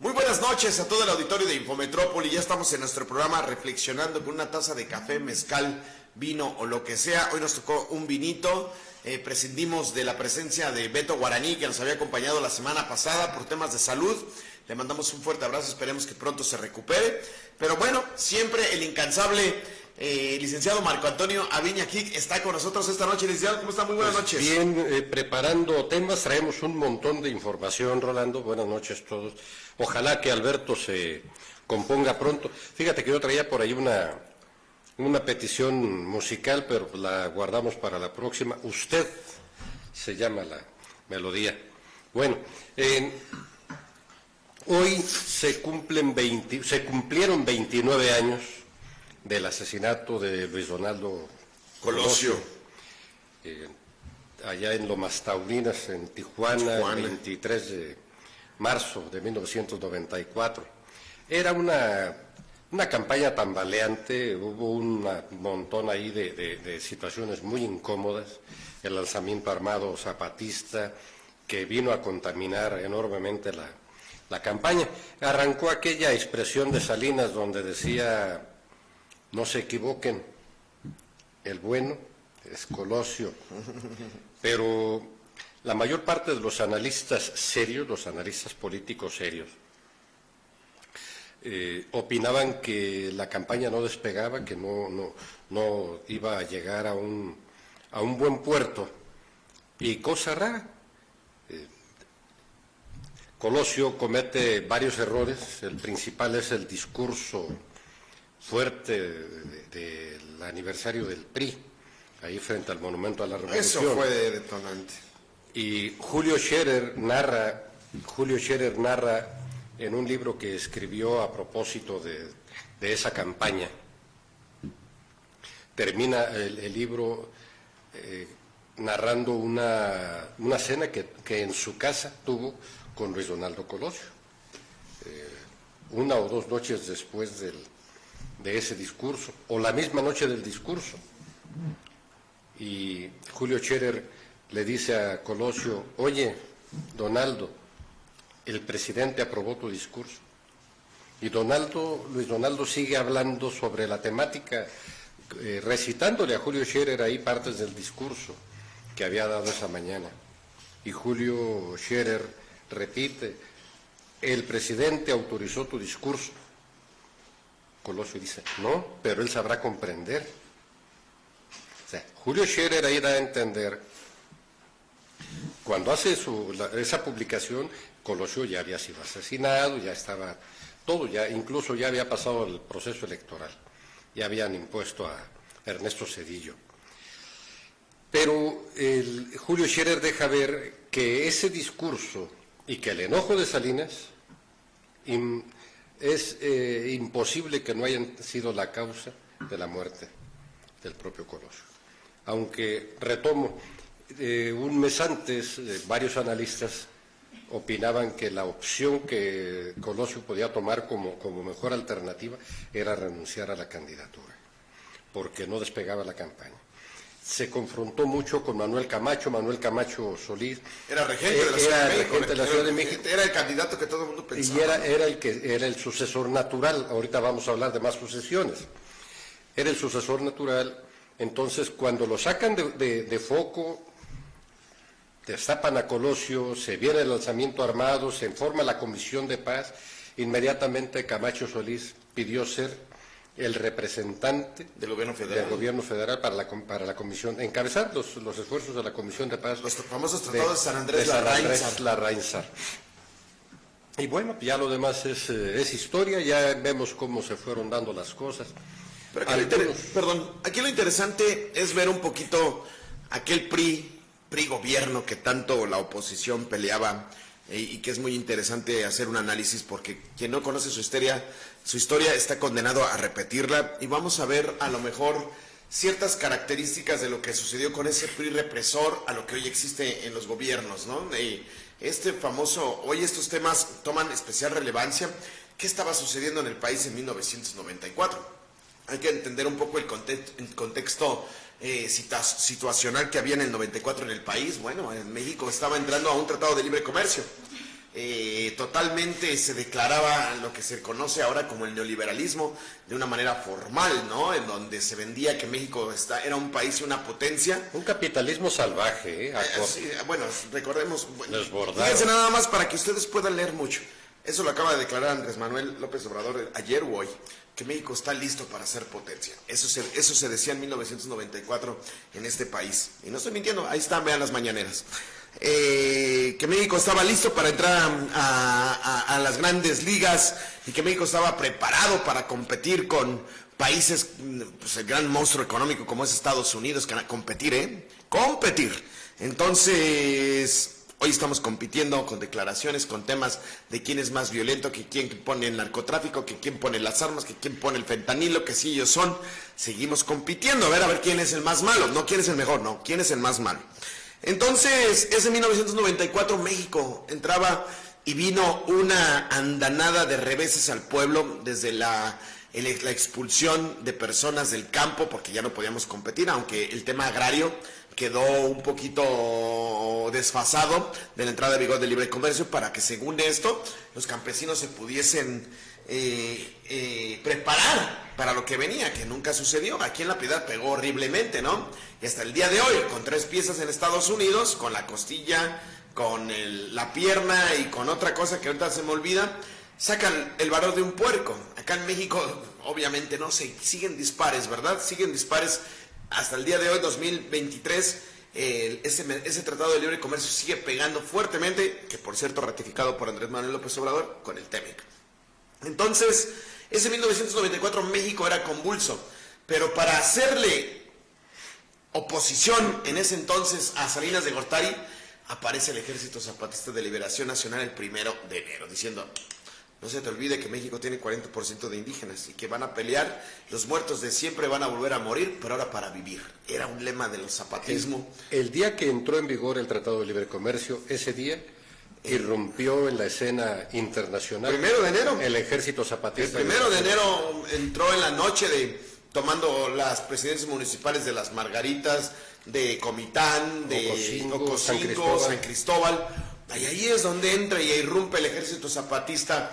Muy buenas noches a todo el auditorio de Infometrópoli. Ya estamos en nuestro programa reflexionando con una taza de café, mezcal, vino o lo que sea. Hoy nos tocó un vinito. Prescindimos de la presencia de Beto Guaraní, que nos había acompañado la semana pasada por temas de salud. Le mandamos un fuerte abrazo, esperemos que pronto se recupere. Pero bueno, siempre el incansable licenciado Marco Antonio Aviña Kik está con nosotros esta noche. Licenciado, ¿cómo está? Muy buenas noches. Bien, preparando temas, traemos un montón de información, Rolando. Buenas noches a todos. Ojalá que Alberto se componga pronto. Fíjate que yo traía por ahí una petición musical, pero la guardamos para la próxima. Usted se llama la melodía. Bueno, hoy se cumplieron 29 años del asesinato de Luis Donaldo Colosio, allá en Lomas Taurinas, en Tijuana, el 23 de marzo de 1994. Era una campaña tambaleante, hubo un montón ahí de situaciones muy incómodas, el alzamiento armado zapatista que vino a contaminar enormemente la campaña. Arrancó aquella expresión de Salinas donde decía: no se equivoquen, el bueno es Colosio. Pero la mayor parte de los analistas serios, los analistas políticos serios, opinaban que la campaña no despegaba, que no iba a llegar a un buen puerto. Y cosa rara, Colosio comete varios errores. El principal es el discurso fuerte del aniversario del PRI, ahí frente al Monumento a la Revolución. Eso fue detonante. Y Julio Scherer narra en un libro que escribió a propósito de esa campaña. Termina el libro narrando una cena que en su casa tuvo con Luis Donaldo Colosio, una o dos noches después de ese discurso, o la misma noche del discurso. Y Julio Scherer le dice a Colosio: oye, Donaldo, el presidente aprobó tu discurso. Y Luis Donaldo sigue hablando sobre la temática, recitándole a Julio Scherer ahí partes del discurso que había dado esa mañana. Y Julio Scherer repite: el presidente autorizó tu discurso. Colosio dice: no, pero él sabrá comprender. O sea, Julio Scherer ahí da a entender, cuando hace esa publicación, Colosio ya había sido asesinado, ya estaba todo, incluso ya había pasado el proceso electoral, ya habían impuesto a Ernesto Zedillo. Pero Julio Scherer deja ver que ese discurso y que el enojo de Salinas es imposible que no hayan sido la causa de la muerte del propio Colosio. Aunque, retomo, un mes antes varios analistas opinaban que la opción que Colosio podía tomar como mejor alternativa era renunciar a la candidatura, porque no despegaba la campaña. Se confrontó mucho con Manuel Camacho Solís. Era regente de la Ciudad de México. Era el candidato que todo el mundo pensaba. Y era el sucesor natural. Ahorita vamos a hablar de más sucesiones. Era el sucesor natural. Entonces, cuando lo sacan de foco, destapan a Colosio, se viene el alzamiento armado, se forma la Comisión de Paz, inmediatamente Camacho Solís pidió ser el representante del gobierno federal para la comisión, encabezar los esfuerzos de la Comisión de Paz. Los famosos tratados de San Andrés Larrainzar. Y bueno, ya lo demás es historia, ya vemos cómo se fueron dando las cosas. Pero aquí lo interesante es ver un poquito aquel PRI gobierno que tanto la oposición peleaba, y que es muy interesante hacer un análisis, porque quien no conoce su historia está condenado a repetirla, y vamos a ver a lo mejor ciertas características de lo que sucedió con ese PRI represor a lo que hoy existe en los gobiernos, ¿no? Hoy estos temas toman especial relevancia. ¿Qué estaba sucediendo en el país en 1994? Hay que entender un poco el contexto situacional que había en el 94 en el país. Bueno, en México estaba entrando a un tratado de libre comercio. totalmente se declaraba lo que se conoce ahora como el neoliberalismo de una manera formal, ¿no? En donde se vendía que México era un país y una potencia. Un capitalismo salvaje, Sí, bueno, recordemos, desbordado. Fíjense nada más para que ustedes puedan leer mucho. Eso lo acaba de declarar Andrés Manuel López Obrador ayer o hoy, que México está listo para ser potencia. Eso se decía en 1994 en este país. Y no estoy mintiendo, ahí están, vean las mañaneras. Que México estaba listo para entrar a las grandes ligas y que México estaba preparado para competir con países, pues el gran monstruo económico como es Estados Unidos, que van a competir, competir. Entonces, hoy estamos compitiendo con declaraciones, con temas de quién es más violento, que quién pone el narcotráfico, que quién pone las armas, que quién pone el fentanilo, que si ellos son. Seguimos compitiendo, a ver quién es el más malo, no quién es el mejor, no, quién es el más malo. Entonces, ese 1994 México entraba y vino una andanada de reveses al pueblo desde la expulsión de personas del campo, porque ya no podíamos competir, aunque el tema agrario quedó un poquito desfasado de la entrada de vigor del libre comercio para que, según esto, los campesinos se pudiesen preparar para lo que venía, que nunca sucedió. Aquí en La Piedad pegó horriblemente, ¿no? Y hasta el día de hoy, con 3 piezas en Estados Unidos, con la costilla, con la pierna y con otra cosa que ahorita se me olvida, sacan el valor de un puerco. Acá en México, obviamente, no sé, siguen dispares, ¿verdad? Siguen dispares hasta el día de hoy, 2023. Ese tratado de libre comercio sigue pegando fuertemente, que por cierto ratificado por Andrés Manuel López Obrador con el TEMEC. Entonces, ese 1994 México era convulso, pero para hacerle oposición en ese entonces a Salinas de Gortari, aparece el Ejército Zapatista de Liberación Nacional el 1 de enero, diciendo: no se te olvide que México tiene 40% de indígenas y que van a pelear, los muertos de siempre van a volver a morir, pero ahora para vivir. Era un lema del zapatismo. El día que entró en vigor el Tratado de Libre Comercio, ese día irrumpió en la escena internacional. 1 de enero. El Ejército Zapatista. El 1 de enero entró en la noche tomando las presidencias municipales de Las Margaritas, de Comitán, de Ocosingo, San Cristóbal. Ahí es donde entra y irrumpe el Ejército Zapatista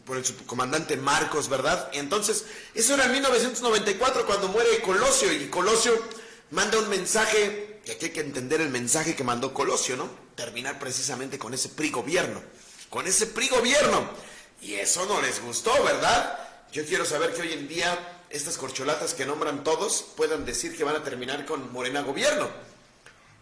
por el subcomandante Marcos, ¿verdad? Y entonces, eso era en 1994 cuando muere Colosio, y Colosio manda un mensaje, que aquí hay que entender el mensaje que mandó Colosio, ¿no? Terminar precisamente con ese PRI gobierno, y eso no les gustó, ¿verdad? Yo quiero saber que hoy en día estas corcholatas que nombran todos puedan decir que van a terminar con Morena gobierno.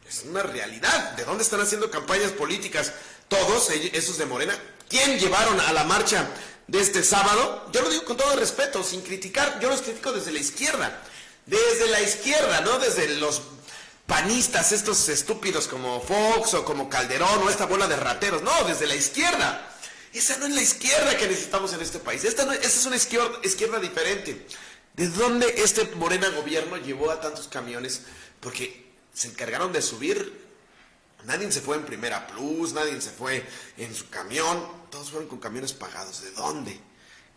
Es una realidad. ¿De dónde están haciendo campañas políticas todos esos de Morena? ¿Quién llevaron a la marcha de este sábado? Yo lo digo con todo respeto, sin criticar. Yo los critico desde la izquierda. Desde la izquierda, no desde los panistas, estos estúpidos como Fox o como Calderón o esta bola de rateros. No, desde la izquierda. Esa no es la izquierda que necesitamos en este país. Esta es una izquierda diferente. ¿De dónde este Morena gobierno llevó a tantos camiones? Porque se encargaron de subir. Nadie se fue en Primera Plus, nadie se fue en su camión. Todos fueron con camiones pagados. ¿De dónde?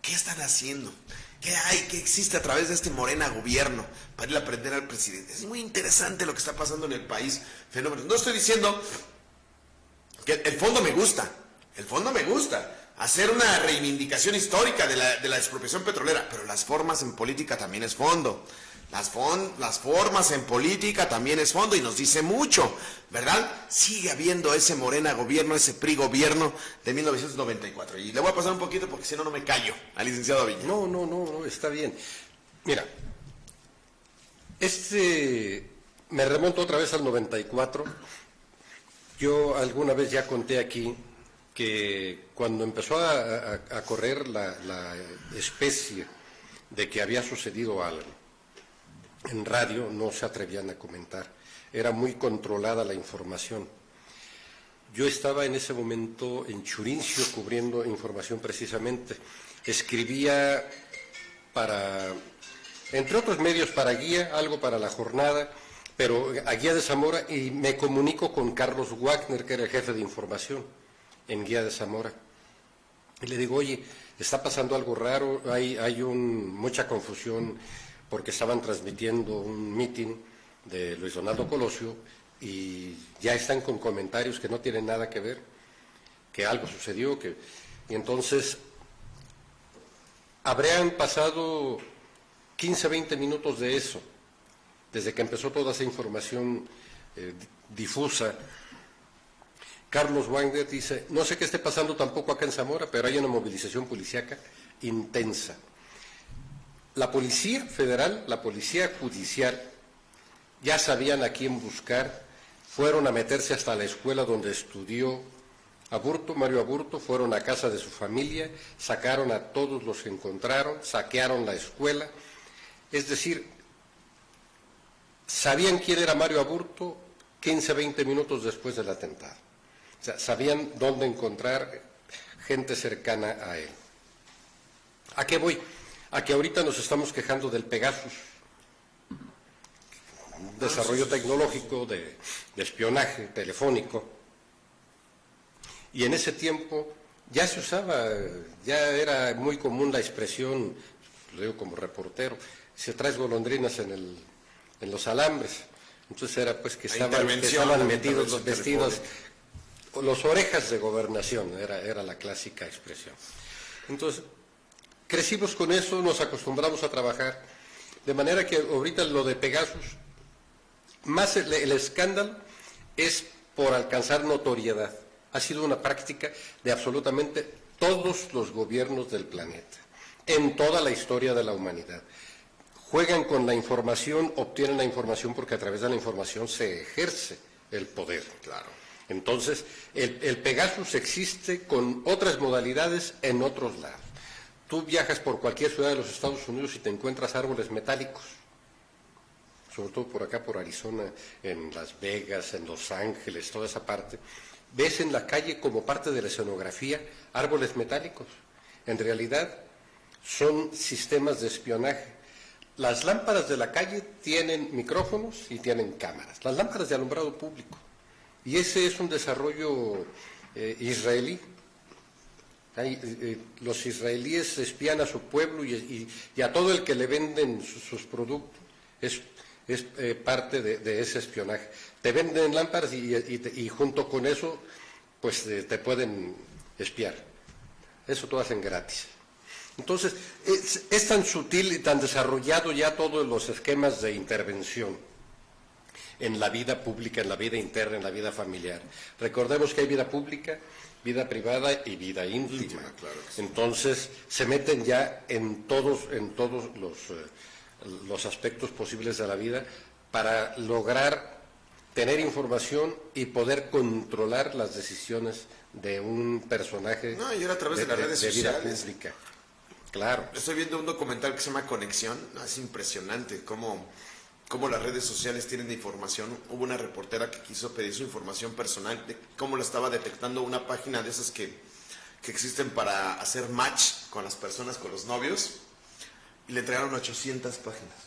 ¿Qué están haciendo? ¿Qué hay? ¿Qué existe a través de este Morena gobierno para ir a aprender al presidente? Es muy interesante lo que está pasando en el país. Fenómenos. No estoy diciendo que el fondo me gusta. El fondo me gusta. Hacer una reivindicación histórica de la expropiación petrolera. Pero las formas en política también es fondo. Las formas en política también es fondo, y nos dice mucho, ¿verdad? Sigue habiendo ese Morena gobierno, ese PRI gobierno de 1994. Y le voy a pasar un poquito porque si no, no me callo al licenciado Aviña. No, está bien. Mira, me remonto otra vez al 94. Yo alguna vez ya conté aquí que cuando empezó a correr la especie de que había sucedido algo, en radio no se atrevían a comentar, era muy controlada la información. Yo estaba en ese momento en Churincio cubriendo información precisamente, escribía entre otros medios, para Guía, algo para La Jornada, pero a Guía de Zamora, y me comunico con Carlos Wagner, que era el jefe de información en Guía de Zamora, y le digo: oye, está pasando algo raro, hay mucha confusión, porque estaban transmitiendo un meeting de Luis Donaldo Colosio y ya están con comentarios que no tienen nada que ver. que algo sucedió, y entonces habrían pasado 15, 20 minutos de eso, desde que empezó toda esa información difusa. Carlos Wagner dice, no sé qué esté pasando tampoco acá en Zamora, pero hay una movilización policíaca intensa. La Policía Federal, la Policía Judicial, ya sabían a quién buscar, fueron a meterse hasta la escuela donde estudió Aburto, Mario Aburto, fueron a casa de su familia, sacaron a todos los que encontraron, saquearon la escuela, es decir, sabían quién era Mario Aburto 15, 20 minutos después del atentado. O sea, sabían dónde encontrar gente cercana a él. ¿A qué voy? A que ahorita nos estamos quejando del Pegasus, un desarrollo tecnológico de espionaje telefónico, y en ese tiempo ya se usaba, ya era muy común la expresión, lo digo como reportero, se traes golondrinas en los alambres. Entonces era pues que estaban metidos los vestidos, los orejas de gobernación, era la clásica expresión. Entonces, crecimos con eso, nos acostumbramos a trabajar, de manera que ahorita lo de Pegasus, más el escándalo es por alcanzar notoriedad. Ha sido una práctica de absolutamente todos los gobiernos del planeta, en toda la historia de la humanidad. Juegan con la información, obtienen la información porque a través de la información se ejerce el poder. Claro. Entonces, el Pegasus existe con otras modalidades en otros lados. Tú viajas por cualquier ciudad de los Estados Unidos y te encuentras árboles metálicos, sobre todo por acá, por Arizona, en Las Vegas, en Los Ángeles, toda esa parte. Ves en la calle como parte de la escenografía árboles metálicos. En realidad son sistemas de espionaje. Las lámparas de la calle tienen micrófonos y tienen cámaras, las lámparas de alumbrado público. Y ese es un desarrollo israelí. Los israelíes espían a su pueblo y a todo el que le venden sus productos. Es parte de ese espionaje. Te venden lámparas y junto con eso, pues te pueden espiar. Eso lo hacen gratis. Entonces, es tan sutil y tan desarrollado ya todos los esquemas de intervención en la vida pública, en la vida interna, en la vida familiar. Recordemos que hay vida pública, vida privada y vida íntima. Claro que sí. Entonces, se meten ya en todos los aspectos posibles de la vida para lograr tener información y poder controlar las decisiones de un personaje y era a través de las redes vida sociales. pública. Claro. Estoy viendo un documental que se llama Conexión, es impresionante cómo las redes sociales tienen de información. Hubo una reportera que quiso pedir su información personal, de cómo la estaba detectando una página de esas que existen para hacer match con las personas, con los novios, y le entregaron 800 páginas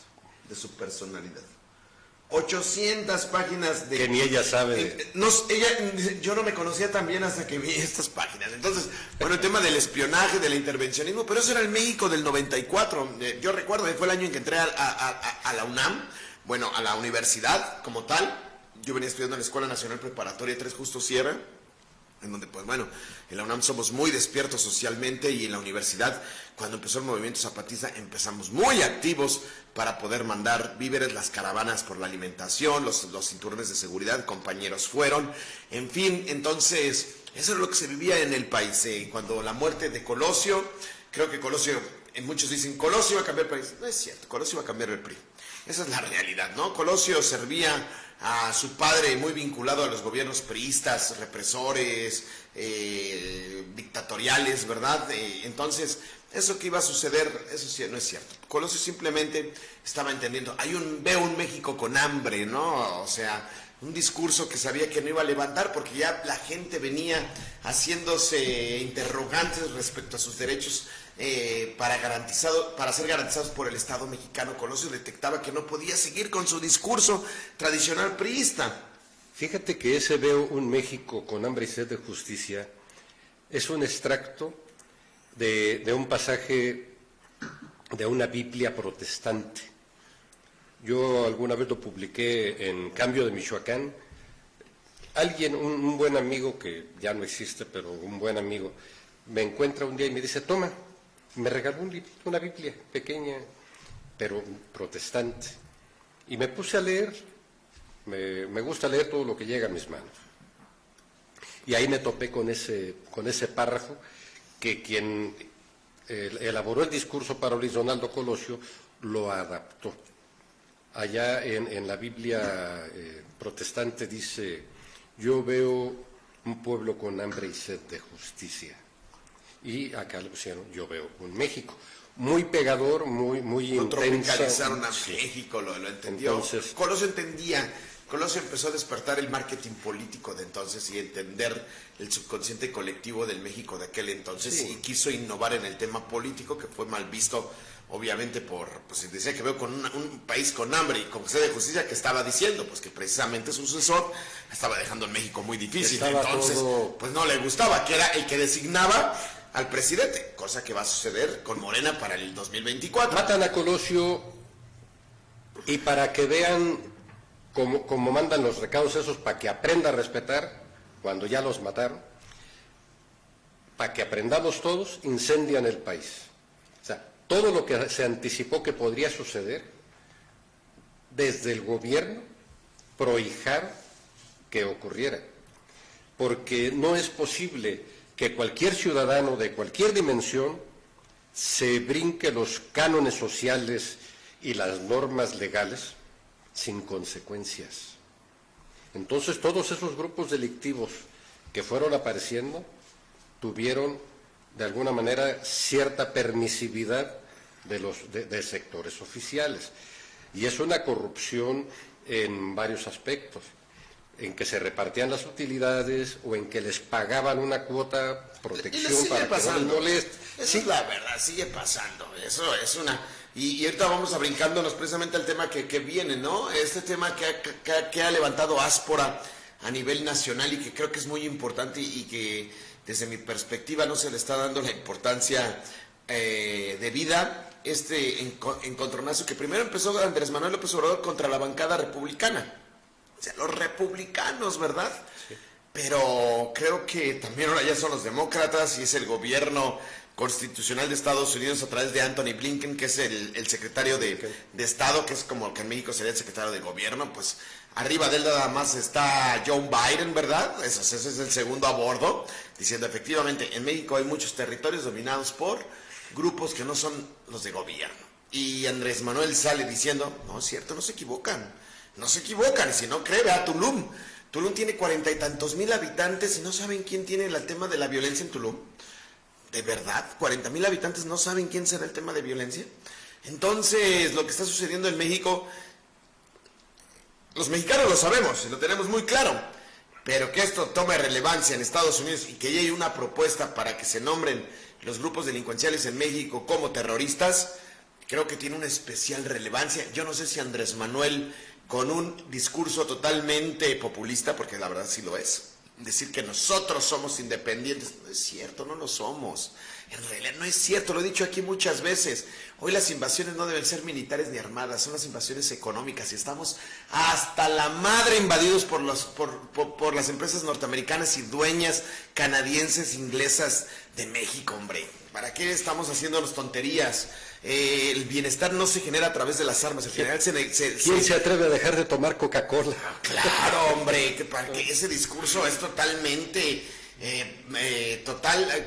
de su personalidad. 800 páginas de... Que ni ella sabe. Ella dice, yo no me conocía tan bien hasta que vi estas páginas. Entonces, bueno, el tema del espionaje, del intervencionismo, pero eso era el México del 94. Yo recuerdo que fue el año en que entré a la UNAM, bueno, a la universidad como tal. Yo venía estudiando en la Escuela Nacional Preparatoria 3 Justo Sierra, en donde, pues bueno, en la UNAM somos muy despiertos socialmente, y en la universidad, cuando empezó el movimiento zapatista, empezamos muy activos para poder mandar víveres, las caravanas por la alimentación, los cinturones de seguridad, compañeros fueron, en fin. Entonces, eso es lo que se vivía en el país. Cuando la muerte de Colosio, creo que Colosio, muchos dicen, Colosio iba a cambiar el país. No es cierto, Colosio iba a cambiar el PRI. Esa es la realidad, ¿no? Colosio servía a su padre muy vinculado a los gobiernos priistas, represores, dictatoriales, ¿verdad? Entonces, eso que iba a suceder, eso sí, no es cierto. Colosio simplemente estaba entendiendo, veo un México con hambre, ¿no? O sea, un discurso que sabía que no iba a levantar porque ya la gente venía haciéndose interrogantes respecto a sus derechos para ser garantizados por el Estado mexicano. Colosio detectaba que no podía seguir con su discurso tradicional priista. Fíjate que ese veo un México con hambre y sed de justicia es un extracto de un pasaje de una Biblia protestante. Yo alguna vez lo publiqué en Cambio de Michoacán. alguien, un buen amigo, que ya no existe, pero un buen amigo, me encuentra un día y me dice, toma, me regaló una Biblia pequeña, pero protestante. Y me puse a leer, me gusta leer todo lo que llega a mis manos. Y ahí me topé con ese párrafo que quien elaboró el discurso para Luis Donaldo Colosio lo adaptó. Allá en la Biblia protestante dice, yo veo un pueblo con hambre y sed de justicia. Y acá lo pusieron, yo veo un México. Muy pegador, muy intenso. Tropicalizaron a México, lo entendió. Entonces, Colosio entendía. Colosio empezó a despertar el marketing político de entonces y entender el subconsciente colectivo del México de aquel entonces, sí. Y quiso innovar en el tema político, que fue mal visto, obviamente, pues decía que veo con un país con hambre y con sed de justicia, que estaba diciendo pues que precisamente su sucesor estaba dejando el México muy difícil. Entonces, pues no le gustaba, que era el que designaba al presidente, cosa que va a suceder con Morena para el 2024. Matan a Colosio y para que vean como mandan los recados esos, para que aprenda a respetar, cuando ya los mataron, para que aprendamos todos, incendian el país. O sea, todo lo que se anticipó que podría suceder, desde el gobierno, prohijaron que ocurriera. Porque no es posible que cualquier ciudadano de cualquier dimensión se brinque los cánones sociales y las normas legales sin consecuencias. Entonces todos esos grupos delictivos que fueron apareciendo tuvieron de alguna manera cierta permisividad de sectores oficiales, y es una corrupción en varios aspectos, en que se repartían las utilidades o en que les pagaban una cuota protección para que no les moleste. Eso es la verdad, sigue pasando. Eso es una... Y ahorita vamos a brincándonos precisamente al tema que viene, ¿no? Este tema que ha levantado áspora a nivel nacional y que creo que es muy importante y que desde mi perspectiva no se le está dando la importancia debida. Encontronazo que primero empezó Andrés Manuel López Obrador contra la bancada republicana. O sea, los republicanos, ¿verdad? Sí. Pero creo que también ahora ya son los demócratas y es el gobierno constitucional de Estados Unidos a través de Anthony Blinken, que es el secretario de Estado, que es como que en México sería el secretario de gobierno. Pues arriba de él nada más está Joe Biden, ¿verdad? Ese es el segundo a bordo, diciendo efectivamente en México hay muchos territorios dominados por grupos que no son los de gobierno. Y Andrés Manuel sale diciendo, no es cierto, no se equivocan, y si no cree, ve a Tulum. Tulum tiene 40 y tantos mil habitantes y no saben quién tiene el tema de la violencia en Tulum. ¿De verdad? 40,000 habitantes no saben quién será el tema de violencia. Entonces, lo que está sucediendo en México, los mexicanos lo sabemos y lo tenemos muy claro, pero que esto tome relevancia en Estados Unidos y que ya hay una propuesta para que se nombren los grupos delincuenciales en México como terroristas, creo que tiene una especial relevancia. Yo no sé si Andrés Manuel, con un discurso totalmente populista, porque la verdad sí lo es, decir que nosotros somos independientes, no es cierto, no lo somos. En realidad no es cierto, lo he dicho aquí muchas veces. Hoy las invasiones no deben ser militares ni armadas, son las invasiones económicas y estamos hasta la madre invadidos por las empresas norteamericanas y dueñas canadienses, inglesas de México, hombre. ¿Para qué estamos haciéndonos tonterías? El bienestar no se genera a través de las armas. En general ¿Quién se atreve a dejar de tomar Coca-Cola? Claro, hombre, que ese discurso es totalmente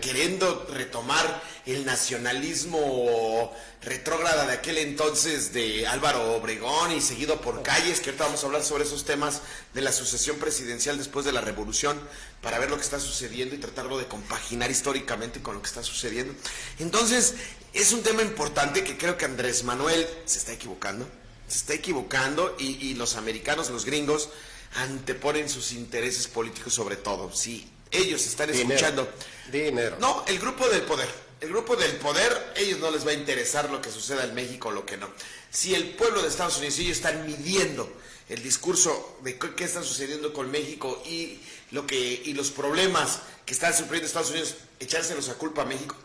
queriendo retomar el nacionalismo retrógrada de aquel entonces de Álvaro Obregón y seguido por Calles, que ahorita vamos a hablar sobre esos temas de la sucesión presidencial después de la revolución, para ver lo que está sucediendo y tratarlo de compaginar históricamente con lo que está sucediendo. Entonces, es un tema importante que creo que Andrés Manuel se está equivocando y los americanos, los gringos, anteponen sus intereses políticos sobre todo. Sí, ellos están escuchando. Dinero. No, el grupo del poder. El grupo del poder, ellos no les va a interesar lo que suceda en México o lo que no. Si el pueblo de Estados Unidos, ellos están midiendo el discurso de qué está sucediendo con México y los problemas que están sufriendo Estados Unidos, echárselos a culpa a México,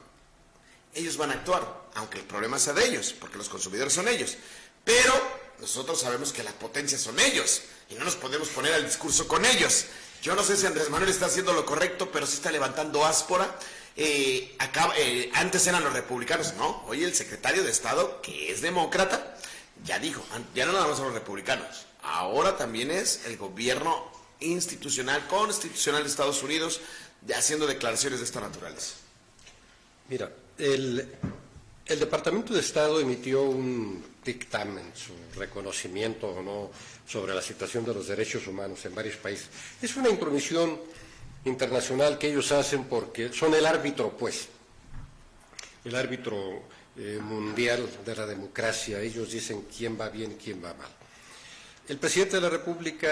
ellos van a actuar, aunque el problema sea de ellos, porque los consumidores son ellos. Pero nosotros sabemos que las potencias son ellos y no nos podemos poner al discurso con ellos. Yo no sé si Andrés Manuel está haciendo lo correcto, pero sí está levantando áspora. Antes eran los republicanos, no. Hoy el secretario de Estado, que es demócrata, ya dijo, ya no nada más son los republicanos, ahora también es el gobierno institucional, constitucional de Estados Unidos, haciendo declaraciones de esta naturaleza. Mira, el Departamento de Estado emitió un dictamen, su reconocimiento o no, sobre la situación de los derechos humanos en varios países. Es una intromisión internacional que ellos hacen porque son el árbitro, pues, el árbitro mundial de la democracia. Ellos dicen quién va bien y quién va mal. El presidente de la República,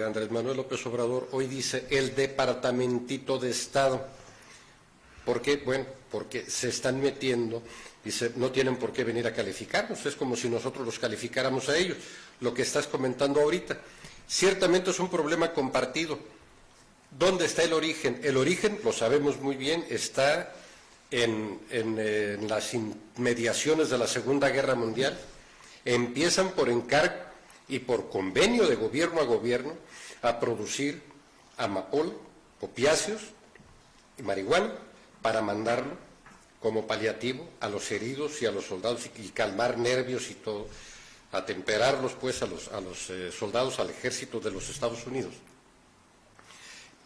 Andrés Manuel López Obrador, hoy dice el Departamentito de Estado. ¿Por qué? Bueno, porque se están metiendo, dice, no tienen por qué venir a calificarnos, es como si nosotros los calificáramos a ellos, lo que estás comentando ahorita. Ciertamente es un problema compartido. ¿Dónde está el origen? El origen, lo sabemos muy bien, está en las inmediaciones de la Segunda Guerra Mundial. Empiezan por encargo y por convenio de gobierno a gobierno a producir amapola, opiáceos y marihuana para mandarlo como paliativo a los heridos y a los soldados y calmar nervios y todo, atemperarlos pues a los soldados, al ejército de los Estados Unidos.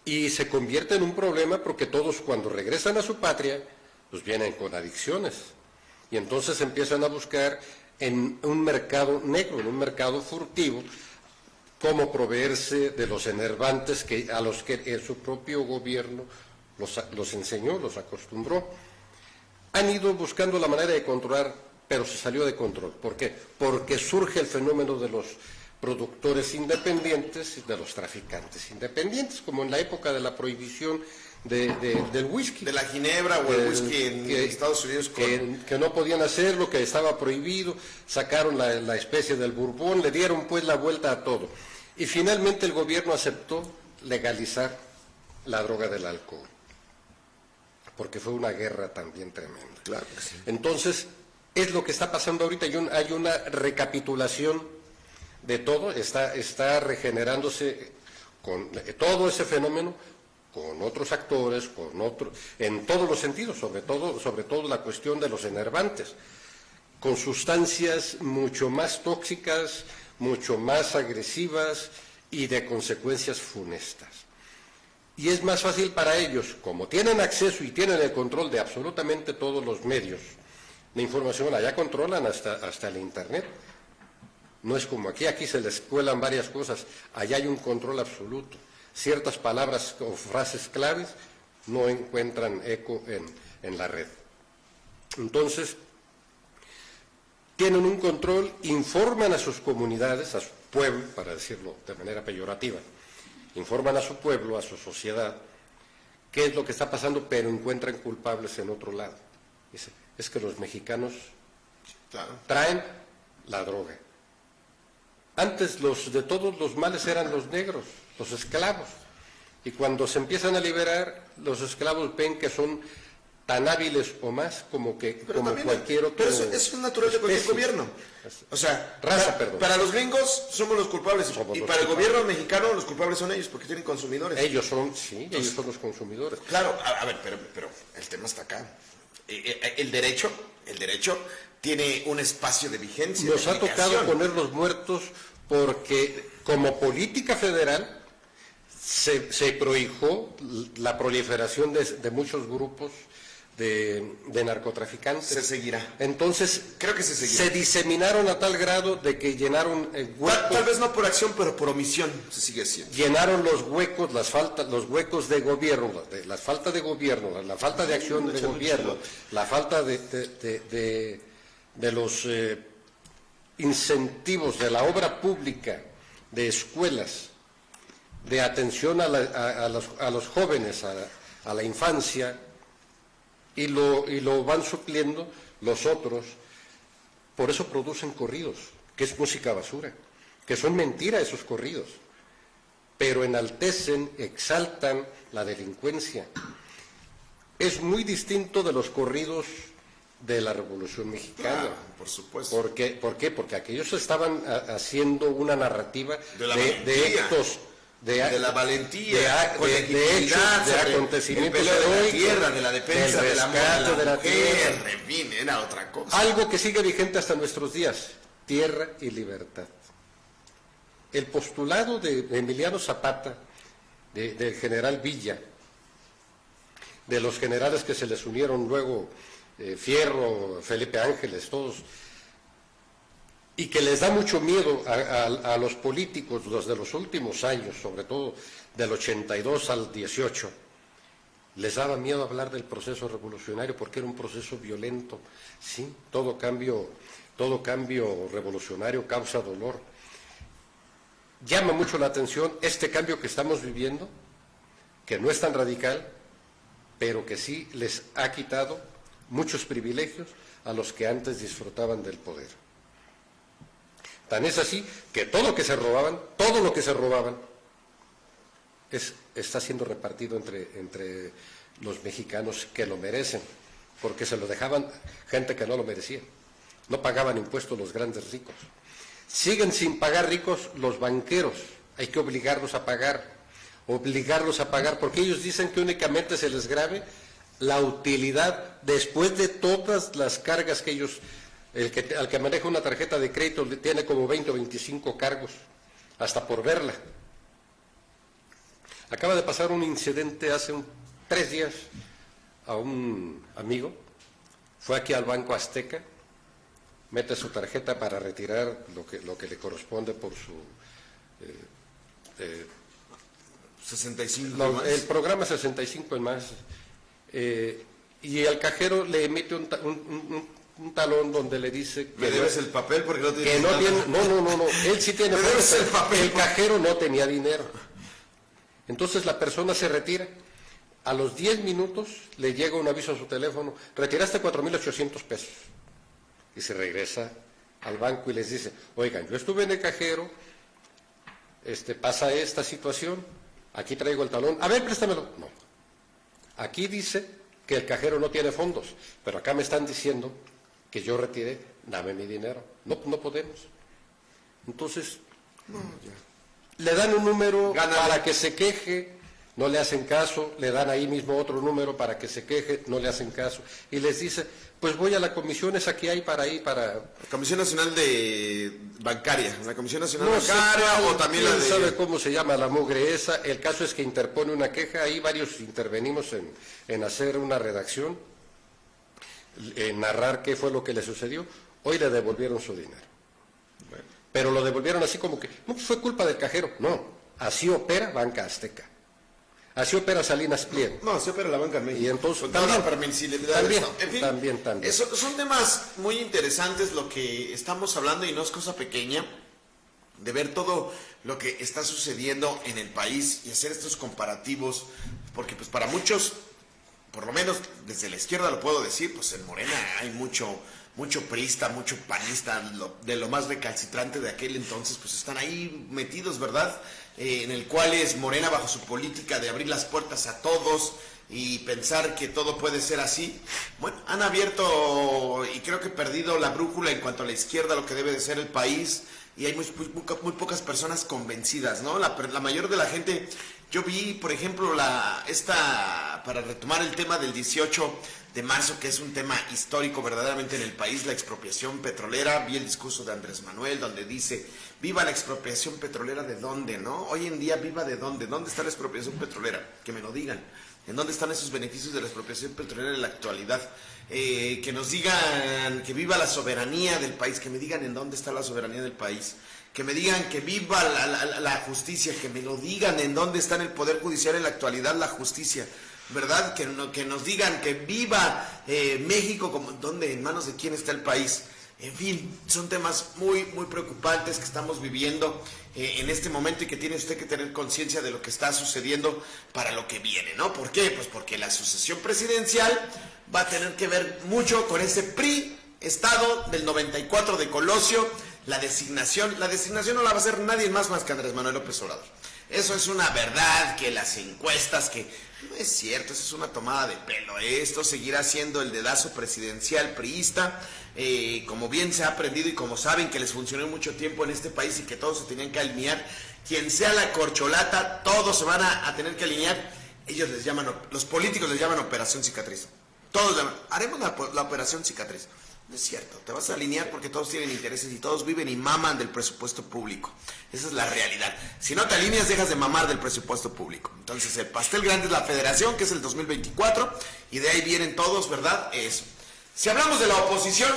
Y se convierte en un problema porque todos cuando regresan a su patria, pues vienen con adicciones. Y entonces empiezan a buscar en un mercado negro, en un mercado furtivo, cómo proveerse de los enervantes a los que su propio gobierno los enseñó, los acostumbró. Han ido buscando la manera de controlar, pero se salió de control. ¿Por qué? Porque surge el fenómeno de los productores independientes y de los traficantes independientes, como en la época de la prohibición del whisky. De la ginebra o el whisky en Estados Unidos. Que no podían hacerlo, que estaba prohibido, sacaron la especie del Bourbon, le dieron pues la vuelta a todo. Y finalmente el gobierno aceptó legalizar la droga del alcohol, porque fue una guerra también tremenda. Claro que sí. Entonces, es lo que está pasando ahorita, hay una recapitulación de todo, está regenerándose con todo ese fenómeno, con otros actores, en todos los sentidos, sobre todo la cuestión de los enervantes, con sustancias mucho más tóxicas, mucho más agresivas y de consecuencias funestas. Y es más fácil para ellos, como tienen acceso y tienen el control de absolutamente todos los medios de información, allá controlan hasta el Internet. No es como aquí se les cuelan varias cosas, allá hay un control absoluto. Ciertas palabras o frases claves no encuentran eco en la red. Entonces, tienen un control, informan a sus comunidades, a su pueblo, para decirlo de manera peyorativa, informan a su pueblo, a su sociedad, qué es lo que está pasando, pero encuentran culpables en otro lado. Dice, es que los mexicanos traen la droga. Antes de todos los males eran los negros, los esclavos. Y cuando se empiezan a liberar, los esclavos ven que son tan hábiles o más como cualquier otro. Pero eso es natural de cualquier gobierno. O sea, para los gringos somos los culpables. Y para el gobierno mexicano los culpables son ellos, porque tienen consumidores. Ellos son los consumidores. Claro, a ver, pero el tema está acá. El derecho tiene un espacio de vigencia. Nos ha tocado poner los muertos porque como política federal se prohijó la proliferación de muchos grupos de narcotraficantes. Se seguirá. Entonces, creo que se seguirá. Se diseminaron a tal grado de que llenaron huecos. Tal vez no por acción, pero por omisión se sigue haciendo. Llenaron los huecos, los huecos de gobierno, la falta de gobierno, la falta de acción de gobierno, la falta de los incentivos de la obra pública, de escuelas, de atención a los jóvenes, a la infancia, y lo van supliendo los otros. Por eso producen corridos, que es música basura, que son mentira esos corridos, pero enaltecen, exaltan la delincuencia. Es muy distinto de los corridos de la Revolución Mexicana. Claro, por supuesto. ¿Por qué? Porque aquellos estaban haciendo una narrativa de de la valentía, de hechos, de acontecimientos de la tierra, de la defensa del amor de la mujer, tierra. En fin, era otra cosa. Algo que sigue vigente hasta nuestros días: tierra y libertad. El postulado de Emiliano Zapata, del general Villa, de los generales que se les unieron luego, Fierro, Felipe Ángeles, todos, y que les da mucho miedo a los políticos, los de los últimos años, sobre todo del 82 al 18, les daba miedo hablar del proceso revolucionario porque era un proceso violento, ¿sí? Todo cambio revolucionario causa dolor. Llama mucho la atención este cambio que estamos viviendo, que no es tan radical, pero que sí les ha quitado muchos privilegios a los que antes disfrutaban del poder. Tan es así que todo lo que se robaban, está siendo repartido entre los mexicanos que lo merecen, porque se lo dejaban gente que no lo merecía. No pagaban impuestos los grandes ricos. Siguen sin pagar ricos los banqueros, hay que obligarlos a pagar, porque ellos dicen que únicamente se les grave la utilidad después de todas las cargas que ellos... al que maneja una tarjeta de crédito le tiene como 20 o 25 cargos, hasta por verla. Acaba de pasar un incidente hace 3 días a un amigo, fue aquí al Banco Azteca, mete su tarjeta para retirar lo que le corresponde por su... 65 el programa 65 en más, y el cajero le emite un talón donde le dice que me debes el papel porque no tienes no, él sí tiene papel, el cajero no tenía dinero. Entonces la persona se retira, a los 10 minutos le llega un aviso a su teléfono: retiraste 4,800 pesos, y se regresa al banco y les dice: oigan, yo estuve en el cajero, pasa esta situación, aquí traigo el talón, a ver, préstamelo. No, aquí dice que el cajero no tiene fondos, pero acá me están diciendo que yo retiré, dame mi dinero. No podemos. Entonces, le dan un número para que se queje, no le hacen caso, le dan ahí mismo otro número para que se queje, no le hacen caso, y les dice: pues voy a la comisión, esa que hay para... La Comisión Nacional de Bancaria, la Comisión Nacional Bancaria, o también la de... ¿Sabe cómo se llama la mugre esa? El caso es que interpone una queja, ahí varios intervenimos en hacer una redacción, en narrar qué fue lo que le sucedió. Hoy le devolvieron su dinero. Bueno, pero lo devolvieron así como que, no, pues fue culpa del cajero. No, así opera Banca Azteca. Así opera Salinas Pliego. No, así opera la banca en México. Y entonces, también. Son temas muy interesantes lo que estamos hablando, y no es cosa pequeña de ver todo lo que está sucediendo en el país y hacer estos comparativos, porque pues para muchos, por lo menos desde la izquierda lo puedo decir, pues en Morena hay mucho priista, mucho panista, de lo más recalcitrante de aquel entonces, pues están ahí metidos, ¿verdad? En el cual es Morena, bajo su política de abrir las puertas a todos y pensar que todo puede ser así. Bueno, han abierto y creo que perdido la brújula en cuanto a la izquierda, lo que debe de ser el país, y hay muy pocas personas convencidas, ¿no? La mayor de la gente... Yo vi, por ejemplo, para retomar el tema del 18 de marzo, que es un tema histórico verdaderamente en el país, la expropiación petrolera. Vi el discurso de Andrés Manuel, donde dice: viva la expropiación petrolera. ¿De dónde, no? Hoy en día, ¿viva de dónde? ¿Dónde está la expropiación petrolera? Que me lo digan. ¿En dónde están esos beneficios de la expropiación petrolera en la actualidad? Que nos digan que viva la soberanía del país, que me digan en dónde está la soberanía del país. Que me digan que viva la justicia, que me lo digan en dónde está en el Poder Judicial en la actualidad la justicia, ¿verdad? Que nos digan que viva México, ¿dónde? ¿En manos de quién está el país? En fin, son temas muy preocupantes que estamos viviendo en este momento, y que tiene usted que tener conciencia de lo que está sucediendo para lo que viene, ¿no? ¿Por qué? Pues porque la sucesión presidencial va a tener que ver mucho con ese PRI, Estado del 94 de Colosio. La designación no la va a hacer nadie más que Andrés Manuel López Obrador. Eso es una verdad, que las encuestas, que no es cierto, eso es una tomada de pelo. Esto seguirá siendo el dedazo presidencial priista, como bien se ha aprendido y como saben que les funcionó mucho tiempo en este país y que todos se tenían que alinear. quien sea la corcholata, todos se van a tener que alinear. Ellos les llaman, los políticos les llaman operación cicatriz. Todos llaman, haremos la operación cicatriz. No es cierto, te vas a alinear porque todos tienen intereses y todos viven y maman del presupuesto público. Esa es la realidad. Si no te alineas, dejas de mamar del presupuesto público. Entonces, el pastel grande es la federación, que es el 2024, y de ahí vienen todos, ¿verdad? Eso. Si hablamos de la oposición,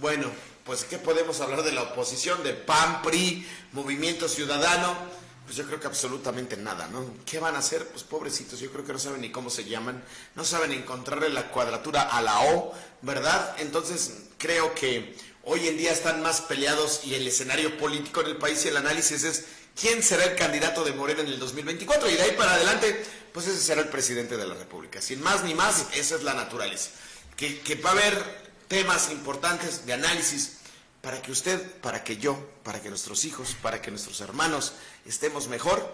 bueno, pues, ¿qué podemos hablar de la oposición? De PAN, PRI, Movimiento Ciudadano. Pues yo creo que absolutamente nada, ¿no? ¿Qué van a hacer? Pues pobrecitos, yo creo que no saben ni cómo se llaman, no saben encontrarle la cuadratura a la O, ¿verdad? Entonces creo que hoy en día están más peleados y el escenario político en el país y el análisis es quién será el candidato de Morena en el 2024 y de ahí para adelante, pues ese será el presidente de la República. Sin más ni más, esa es la naturaleza. Que va a haber temas importantes de análisis para que usted, para que yo, para que nuestros hijos, para que nuestros hermanos estemos mejor.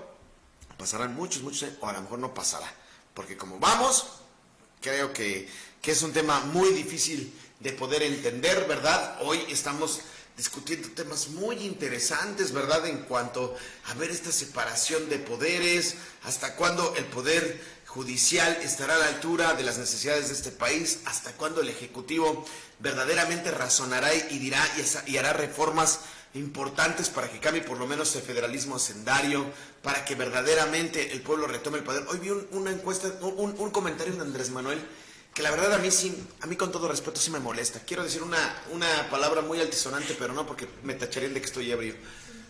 Pasarán muchos años, o a lo mejor no pasará, porque como vamos, creo que es un tema muy difícil de poder entender, ¿verdad? Hoy estamos discutiendo temas muy interesantes, ¿verdad? En cuanto a ver esta separación de poderes, hasta cuándo el poder judicial estará a la altura de las necesidades de este país, hasta cuándo el Ejecutivo verdaderamente razonará y dirá y hará reformas importantes para que cambie por lo menos el federalismo hacendario, para que verdaderamente el pueblo retome el poder. Hoy vi una encuesta, un comentario de Andrés Manuel, que la verdad a mí con todo respeto sí me molesta. Quiero decir una palabra muy altisonante, pero no porque me tacharían de que estoy ebrio.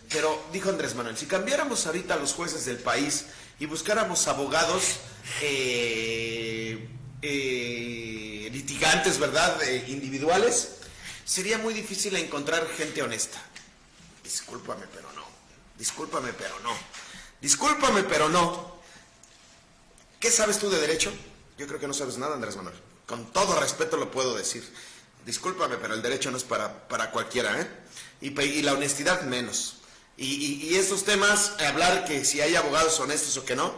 Pero dijo Andrés Manuel, si cambiáramos ahorita a los jueces del país y buscáramos abogados litigantes, ¿verdad?, individuales, sería muy difícil encontrar gente honesta. Discúlpame, pero no. Discúlpame, pero no. Discúlpame, pero no. ¿Qué sabes tú de derecho? Yo creo que no sabes nada, Andrés Manuel. Con todo respeto lo puedo decir. Discúlpame, pero el derecho no es para cualquiera, ¿eh? Y la honestidad menos. Y estos temas, hablar que si hay abogados honestos o que no,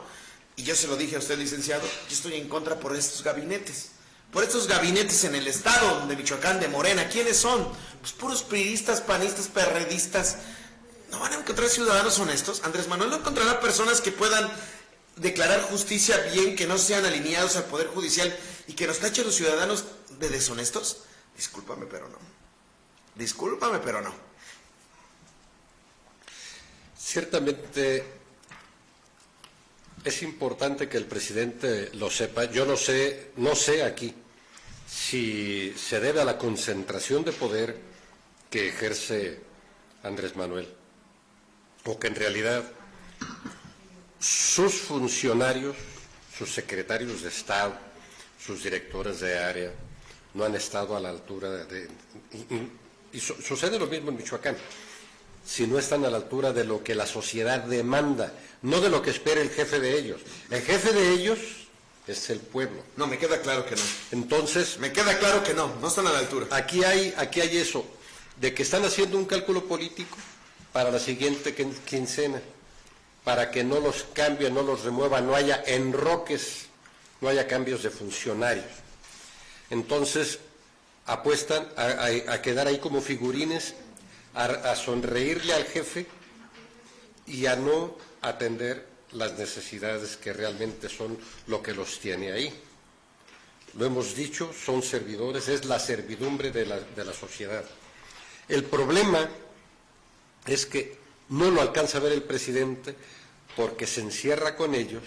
y yo se lo dije a usted, licenciado, yo estoy en contra por estos gabinetes. Por estos gabinetes en el estado de Michoacán, de Morena. ¿Quiénes son? Pues puros priistas, panistas, perredistas. ¿No van a encontrar ciudadanos honestos? Andrés Manuel no encontrará personas que puedan declarar justicia bien, que no sean alineados al Poder Judicial y que nos tachen los ciudadanos de deshonestos. Discúlpame, pero no. Discúlpame, pero no. Ciertamente es importante que el presidente lo sepa. Yo no sé aquí si se debe a la concentración de poder que ejerce Andrés Manuel, o que en realidad sus funcionarios, sus secretarios de Estado, sus directores de área, no han estado a la altura y sucede lo mismo en Michoacán. Si no están a la altura de lo que la sociedad demanda, no de lo que espera el jefe de ellos. El jefe de ellos es el pueblo. No, me queda claro que no. Entonces, me queda claro que no están a la altura. Aquí hay eso, de que están haciendo un cálculo político para la siguiente quincena, para que no los cambien, no los remuevan, no haya enroques, no haya cambios de funcionarios. Entonces, apuestan a quedar ahí como figurines, a sonreírle al jefe y a no atender las necesidades que realmente son lo que los tiene ahí. Lo hemos dicho, son servidores, es la servidumbre de la sociedad. El problema es que no lo alcanza a ver el presidente porque se encierra con ellos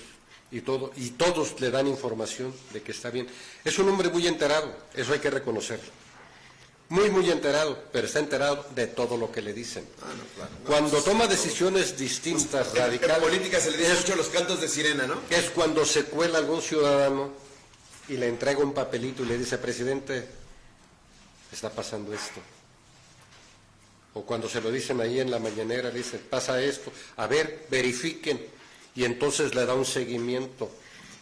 y todos le dan información de que está bien. Es un hombre muy enterado, eso hay que reconocerlo. Muy enterado, pero está enterado de todo lo que le dicen. Claro. Cuando toma decisiones distintas, radicales... En política se le dice mucho los cantos de sirena, ¿no? Es cuando se cuela algún ciudadano y le entrega un papelito y le dice, presidente, está pasando esto. O cuando se lo dicen ahí en la mañanera, le dicen, pasa esto, a ver, verifiquen. Y entonces le da un seguimiento.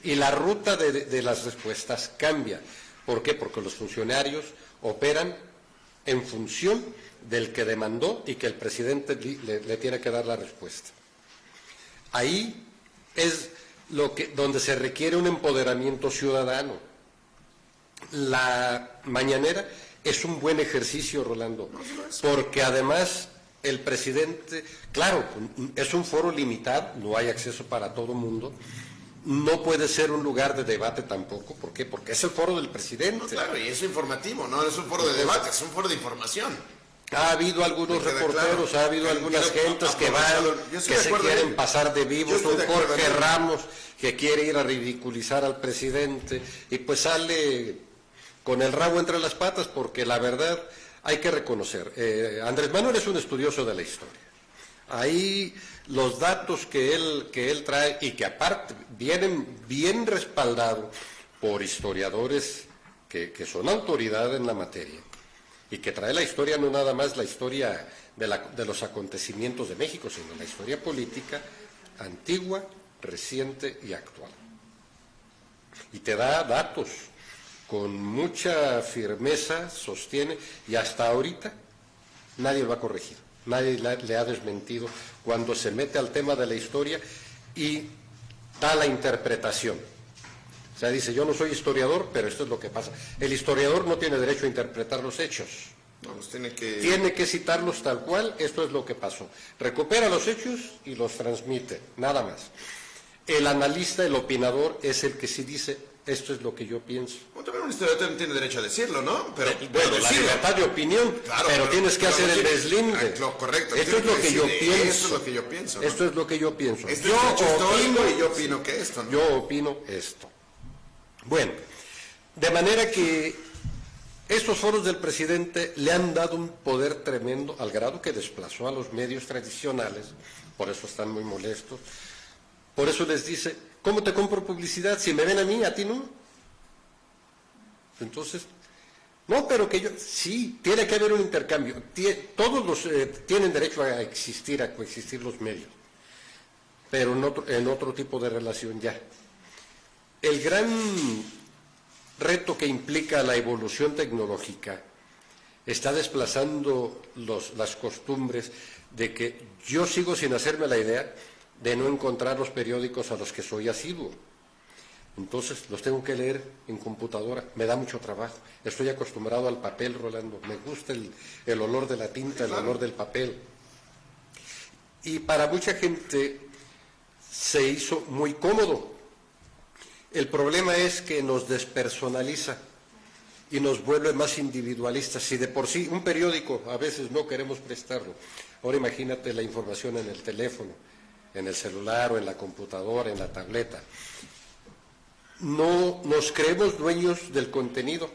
Y la ruta de las respuestas cambia. ¿Por qué? Porque los funcionarios operan en función del que demandó y que el presidente le tiene que dar la respuesta. Ahí es donde se requiere un empoderamiento ciudadano. La mañanera es un buen ejercicio, Rolando, porque además el presidente, claro, es un foro limitado, no hay acceso para todo mundo, no puede ser un lugar de debate tampoco, ¿por qué? Porque es el foro del presidente. No, claro, y es informativo, no es un foro de debate, es un foro de información. Ha habido algunos reporteros, claro, ha habido algunas gentes que van, que se quieren pasar de vivos, un Jorge Ramos que quiere ir a ridiculizar al presidente, y pues sale con el rabo entre las patas, porque la verdad hay que reconocer, Andrés Manuel es un estudioso de la historia. Ahí los datos que él trae, y que aparte vienen bien respaldados por historiadores que son autoridad en la materia, y que trae la historia, no nada más la historia de los acontecimientos de México, sino la historia política antigua, reciente y actual. Y te da datos con mucha firmeza, sostiene, y hasta ahorita nadie lo ha corregido, nadie le ha desmentido cuando se mete al tema de la historia y da la interpretación. O sea, dice, yo no soy historiador, pero esto es lo que pasa. El historiador no tiene derecho a interpretar los hechos. No, pues tiene que citarlos tal cual, esto es lo que pasó. Recupera los hechos y los transmite, nada más. El analista, el opinador, es el que sí dice, esto es lo que yo pienso. Bueno, también un historiador tiene derecho a decirlo, ¿no? Pero bueno, la libertad de opinión, claro, pero tienes que hacer el deslinde. Correcto. Esto es lo que yo pienso. Esto es lo que yo pienso. Esto es lo que yo pienso. Yo opino y yo opino que esto, ¿no? Yo opino esto. Bueno, de manera que estos foros del presidente le han dado un poder tremendo al grado que desplazó a los medios tradicionales, por eso están muy molestos, por eso les dice, ¿cómo te compro publicidad? Si me ven a mí, a ti no. Entonces, no, pero que yo, sí, tiene que haber un intercambio, todos tienen derecho a existir, a coexistir los medios, pero en otro tipo de relación ya. El gran reto que implica la evolución tecnológica está desplazando las costumbres de que yo sigo sin hacerme la idea de no encontrar los periódicos a los que soy asiduo. Entonces los tengo que leer en computadora, me da mucho trabajo. Estoy acostumbrado al papel, Rolando, me gusta el olor de la tinta, el olor del papel. Y para mucha gente se hizo muy cómodo. El problema es que nos despersonaliza y nos vuelve más individualistas. Si de por sí un periódico a veces no queremos prestarlo, ahora imagínate la información en el teléfono, en el celular o en la computadora, en la tableta. No nos creemos dueños del contenido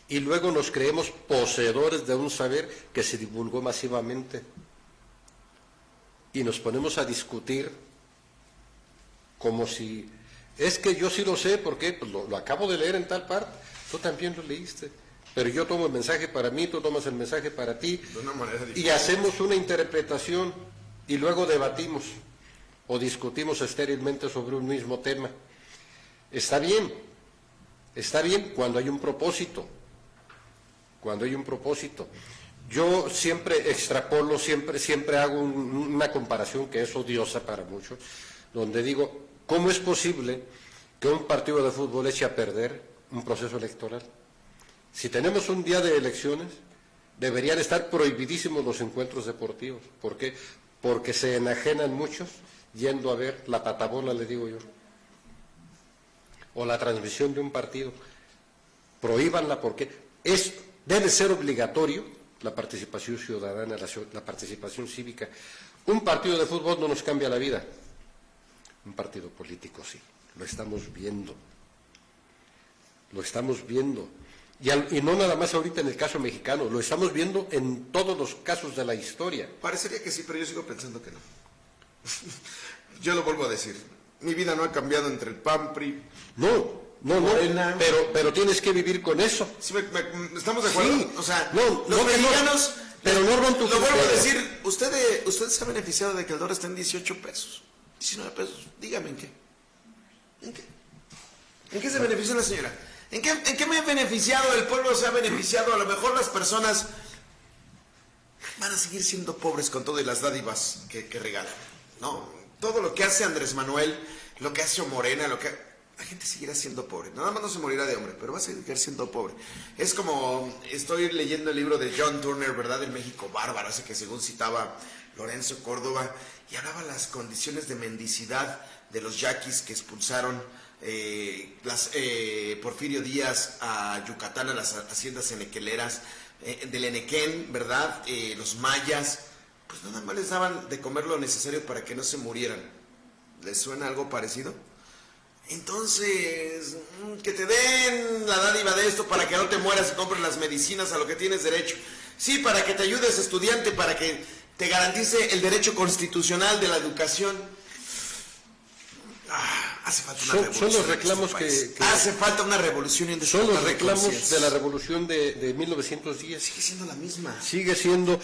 y luego nos creemos poseedores de un saber que se divulgó masivamente y nos ponemos a discutir como si, es que yo sí lo sé, porque pues lo acabo de leer en tal parte, tú también lo leíste, pero yo tomo el mensaje para mí, tú tomas el mensaje para ti, de una manera diferente, y hacemos una interpretación y luego debatimos o discutimos estérilmente sobre un mismo tema. Está bien cuando hay un propósito, Yo siempre extrapolo, siempre hago una comparación que es odiosa para muchos, donde digo, ¿cómo es posible que un partido de fútbol eche a perder un proceso electoral? Si tenemos un día de elecciones, deberían estar prohibidísimos los encuentros deportivos. ¿Por qué? Porque se enajenan muchos yendo a ver la patabola, le digo yo, o la transmisión de un partido. Prohíbanla porque debe ser obligatorio la participación ciudadana, la participación cívica. Un partido de fútbol no nos cambia la vida. Un partido político sí, lo estamos viendo. Y no nada más ahorita en el caso mexicano, lo estamos viendo en todos los casos de la historia. Parecería que sí, pero yo sigo pensando que no. Yo lo vuelvo a decir, mi vida no ha cambiado entre el PAN, PRI... No, pero tienes que vivir con eso. Sí, ¿estamos de acuerdo? Sí. O sea, los mexicanos... Pero no rompan tu criterio. Lo vuelvo a decir, usted se ha beneficiado de que el dólar está en 18 pesos. 19 pesos, dígame en qué. ¿En qué se beneficia la señora? ¿En qué me he beneficiado? El pueblo se ha beneficiado. A lo mejor las personas van a seguir siendo pobres con todo y las dádivas que regalan. No, todo lo que hace Andrés Manuel, lo que hace Morena, la gente seguirá siendo pobre. Nada más no se morirá de hambre, pero va a seguir siendo pobre. Es como, estoy leyendo el libro de John Turner, ¿verdad? El México bárbaro, ese que según citaba Lorenzo Córdoba, y hablaba las condiciones de mendicidad de los yaquis que expulsaron Porfirio Díaz a Yucatán, a las haciendas enequeleras, del Enequén, ¿verdad? Los mayas, pues nada más les daban de comer lo necesario para que no se murieran. ¿Les suena algo parecido? Entonces, que te den la dádiva de esto para que no te mueras y compres las medicinas a lo que tienes derecho. Sí, para que te ayudes, estudiante, para que te garantice el derecho constitucional de la educación. Hace falta una revolución. Son los reclamos que hace falta una revolución en son los reclamos de la revolución de 1910. Sigue siendo la misma. Sigue siendo.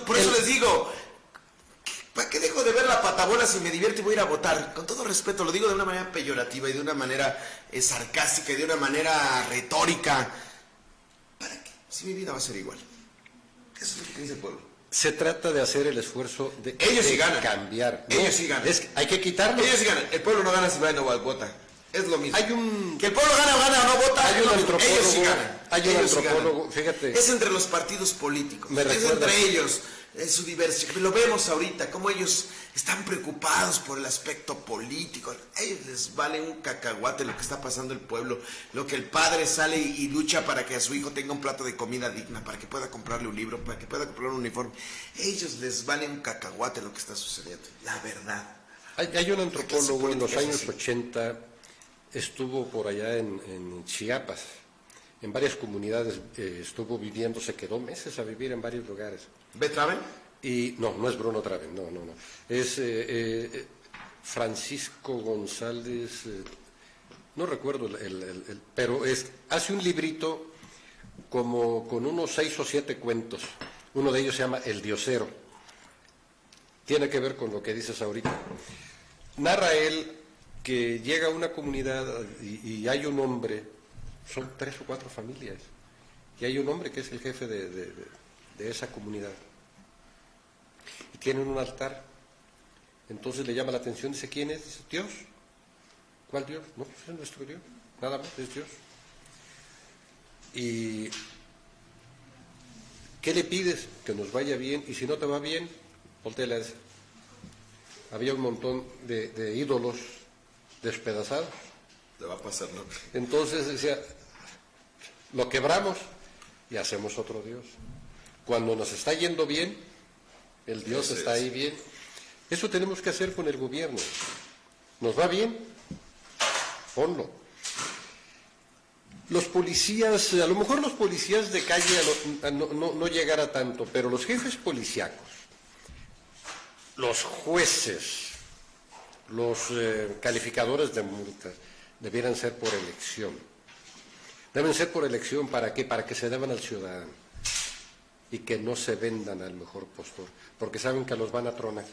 Por eso les digo, ¿para qué dejo de ver la patabola si me divierto y voy a ir a votar? Con todo respeto, lo digo de una manera peyorativa y de una manera sarcástica y de una manera retórica. ¿Para qué? Si mi vida va a ser igual. Eso es lo que dice el pueblo. Se trata de hacer el esfuerzo de cambiar. ¿No? Ellos sí ganan. Hay que quitarlo. Ellos sí ganan. El pueblo no gana si va y no vota. Es lo mismo. Que el pueblo gana o no vota. Hay un antropólogo. Ellos sí ganan. Hay un antropólogo, fíjate. Es entre los partidos políticos. Es entre ellos. Su diversión. Lo vemos ahorita, cómo ellos están preocupados por el aspecto político. A ellos les vale un cacahuate lo que está pasando el pueblo, lo que el padre sale y lucha para que a su hijo tenga un plato de comida digna, para que pueda comprarle un libro, para que pueda comprar un uniforme. A ellos les vale un cacahuate lo que está sucediendo, la verdad. Hay un antropólogo en los años 80, estuvo por allá en Chiapas, en varias comunidades, estuvo viviendo, se quedó meses a vivir en varios lugares. ¿Betraven? Y no es Bruno Traven, no. Es Francisco González, no recuerdo pero hace un librito como con unos 6 o 7 cuentos. Uno de ellos se llama El Diosero. Tiene que ver con lo que dices ahorita. Narra él que llega a una comunidad y hay un hombre, son 3 o 4 familias, y hay un hombre que es el jefe de esa comunidad. Y tienen un altar. Entonces le llama la atención, dice, ¿quién es? Dice, Dios. ¿Cuál Dios? No, pues es nuestro Dios. Nada más, es Dios. ¿Y qué le pides? Que nos vaya bien. Y si no te va bien, voltea a esa. Había un montón de ídolos despedazados. Le va a pasar, ¿no? Entonces decía, lo quebramos y hacemos otro Dios. Cuando nos está yendo bien, el Dios está ahí bien. Eso tenemos que hacer con el gobierno. ¿Nos va bien? Ponlo. Los policías, a lo mejor los policías de calle no llegara tanto, pero los jefes policíacos, los jueces, los calificadores de multas, debieran ser por elección. Deben ser por elección, ¿para qué? Para que se deban al ciudadano y que no se vendan al mejor postor, porque saben que los van a tronar,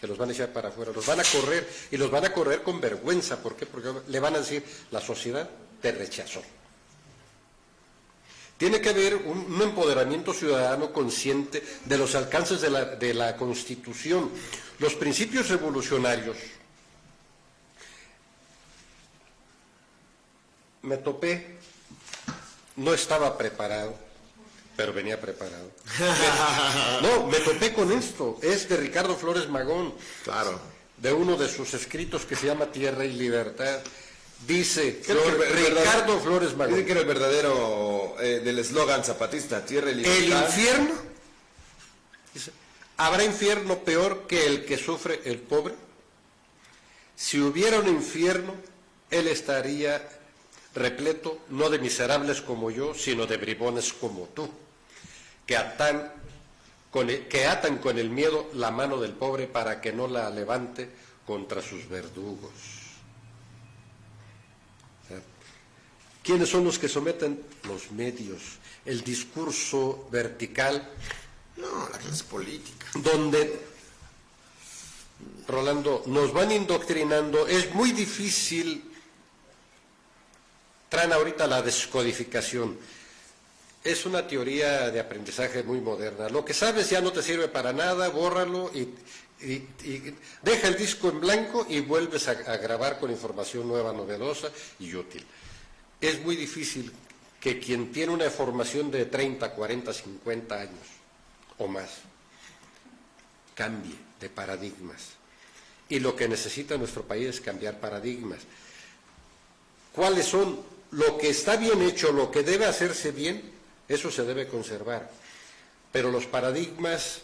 que los van a echar para afuera, los van a correr, y los van a correr con vergüenza. ¿Por qué? Porque le van a decir, la sociedad te rechazó. Tiene que haber un empoderamiento ciudadano consciente de los alcances de la Constitución. Los principios revolucionarios. Me topé, no estaba preparado, pero venía preparado. Me topé con esto, es de Ricardo Flores Magón. Claro. De uno de sus escritos que se llama Tierra y Libertad. Dice Ricardo Flores Magón. Dice que era el verdadero del eslogan zapatista, Tierra y Libertad. El infierno, dice, ¿habrá infierno peor que el que sufre el pobre? Si hubiera un infierno, él estaría repleto no de miserables como yo, sino de bribones como tú, que atan con el miedo la mano del pobre para que no la levante contra sus verdugos. ¿Quiénes son los que someten? Los medios, el discurso vertical. No, la clase política. Donde, Rolando, nos van indoctrinando. Es muy difícil. Traen ahorita la descodificación. Es una teoría de aprendizaje muy moderna. Lo que sabes ya no te sirve para nada, bórralo y y deja el disco en blanco y vuelves a grabar con información nueva, novedosa y útil. Es muy difícil que quien tiene una formación de 30, 40, 50 años o más cambie de paradigmas. Y lo que necesita nuestro país es cambiar paradigmas. ¿Cuáles son? Lo que está bien hecho, lo que debe hacerse bien, eso se debe conservar. Pero los paradigmas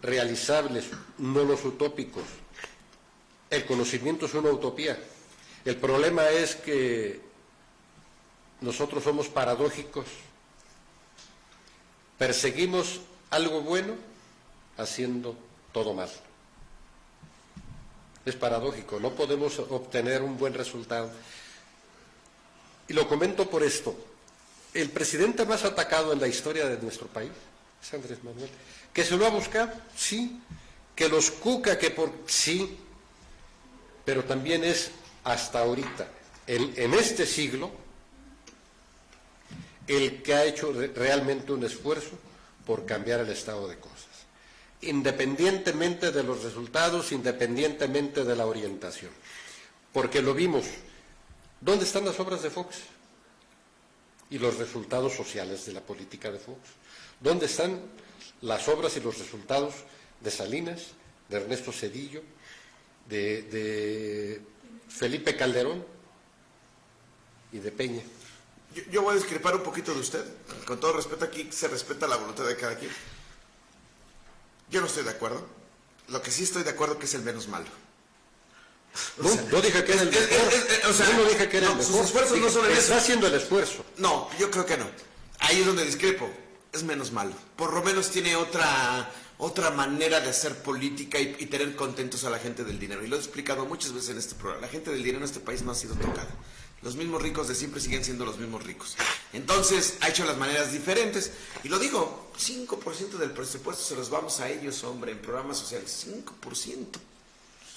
realizables, no los utópicos. El conocimiento es una utopía. El problema es que nosotros somos paradójicos. Perseguimos algo bueno haciendo todo mal. Es paradójico, no podemos obtener un buen resultado. Y lo comento por esto. El presidente más atacado en la historia de nuestro país es Andrés Manuel. ¿Que se lo ha buscado? Sí. ¿Que los cuca? Que por sí. Pero también es, hasta ahorita, en este siglo, el que ha hecho realmente un esfuerzo por cambiar el estado de cosas. Independientemente de los resultados, independientemente de la orientación. Porque lo vimos. ¿Dónde están las obras de Fox? Y los resultados sociales de la política de Fox. ¿Dónde están las obras y los resultados de Salinas, de Ernesto Zedillo, de Felipe Calderón y de Peña? Yo voy a discrepar un poquito de usted. Con todo respeto, aquí se respeta la voluntad de cada quien. Yo no estoy de acuerdo. Lo que sí estoy de acuerdo que es el menos malo. No dije que era el mejor. No dije que era el mejor. Sus esfuerzos no son en eso. Está haciendo el esfuerzo. No, yo creo que no. Ahí es donde discrepo. Es menos malo. Por lo menos tiene otra manera de hacer política y tener contentos a la gente del dinero. Y lo he explicado muchas veces en este programa. La gente del dinero en este país no ha sido tocada. Los mismos ricos de siempre siguen siendo los mismos ricos. Entonces, ha hecho las maneras diferentes. Y lo digo, 5% del presupuesto se los vamos a ellos, hombre, en programas sociales. 5%.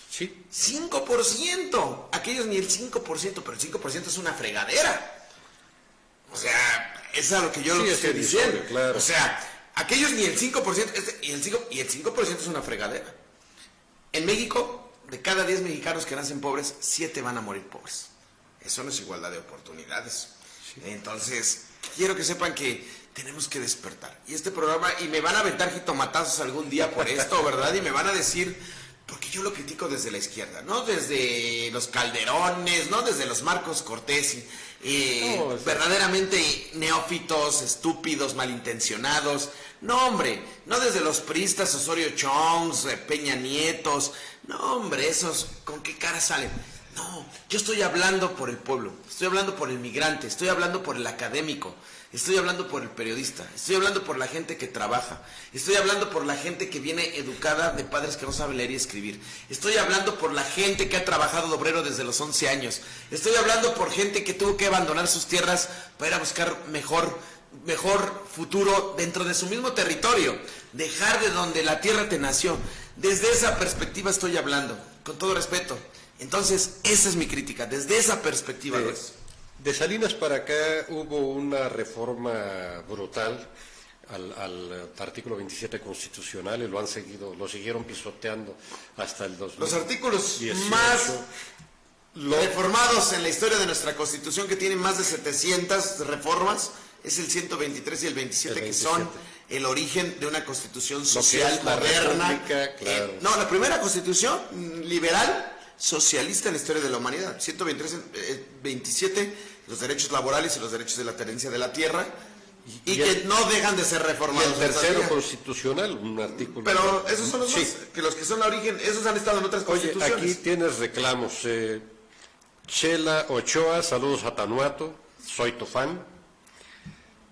Sí. 5%. Aquellos ni el 5%, pero el 5% es una fregadera. O sea, es a lo que yo lo estoy diciendo. Claro. O sea, aquellos ni el 5%, y el 5% es una fregadera. En México, de cada 10 mexicanos que nacen pobres, 7 van a morir pobres. Eso no es igualdad de oportunidades. Sí. Entonces, quiero que sepan que tenemos que despertar. Y este programa, y me van a aventar jitomatazos algún día por esto, ¿verdad? Y me van a decir, porque yo lo critico desde la izquierda, no desde los Calderones, no desde los Marcos Cortés, verdaderamente neófitos, estúpidos, malintencionados. No, hombre, no desde los priistas Osorio Chongs, Peña Nietos. No, hombre, esos, ¿con qué cara salen? No, yo estoy hablando por el pueblo, estoy hablando por el migrante, estoy hablando por el académico, estoy hablando por el periodista, estoy hablando por la gente que trabaja, estoy hablando por la gente que viene educada de padres que no saben leer y escribir, estoy hablando por la gente que ha trabajado de obrero desde los 11 años, estoy hablando por gente que tuvo que abandonar sus tierras para ir a buscar mejor futuro dentro de su mismo territorio, dejar de donde la tierra te nació. Desde esa perspectiva estoy hablando, con todo respeto. Entonces, esa es mi crítica, desde esa perspectiva. De Salinas para acá hubo una reforma brutal al artículo 27 constitucional y lo siguieron pisoteando hasta el 2018. Los artículos más reformados en la historia de nuestra Constitución, que tienen más de 700 reformas, es el 123 y el 27, que son el origen de una Constitución social moderna. Claro. No, la primera Constitución liberal socialista en la historia de la humanidad. 123, 27, los derechos laborales y los derechos de la tenencia de la tierra, y que no dejan de ser reformados. Y el tercero constitucional, un artículo. Pero esos son los más, que los que son la origen, esos han estado en otras constituciones. Oye, aquí tienes reclamos. Chela Ochoa, saludos a Tanuato, soy tu fan.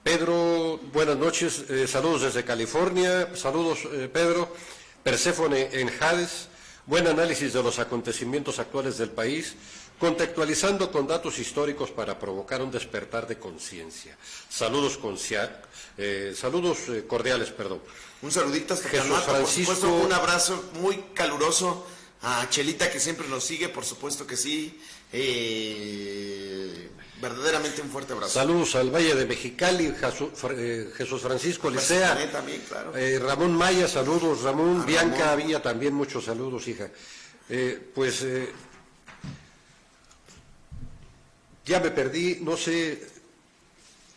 Pedro, buenas noches, saludos desde California, saludos Pedro. Perséfone en Hades. Buen análisis de los acontecimientos actuales del país, contextualizando con datos históricos para provocar un despertar de conciencia. Saludos cordiales, perdón. Un saludito hasta Jesús Tanuato, Francisco. por supuesto, un abrazo muy caluroso a Chelita, que siempre nos sigue, por supuesto que sí. verdaderamente un fuerte abrazo. Saludos al Valle de Mexicali, Jesús Francisco Licea, también, claro. Ramón Maya, saludos Ramón, A Bianca Ramón. Villa también, muchos saludos, hija. Ya me perdí, no sé,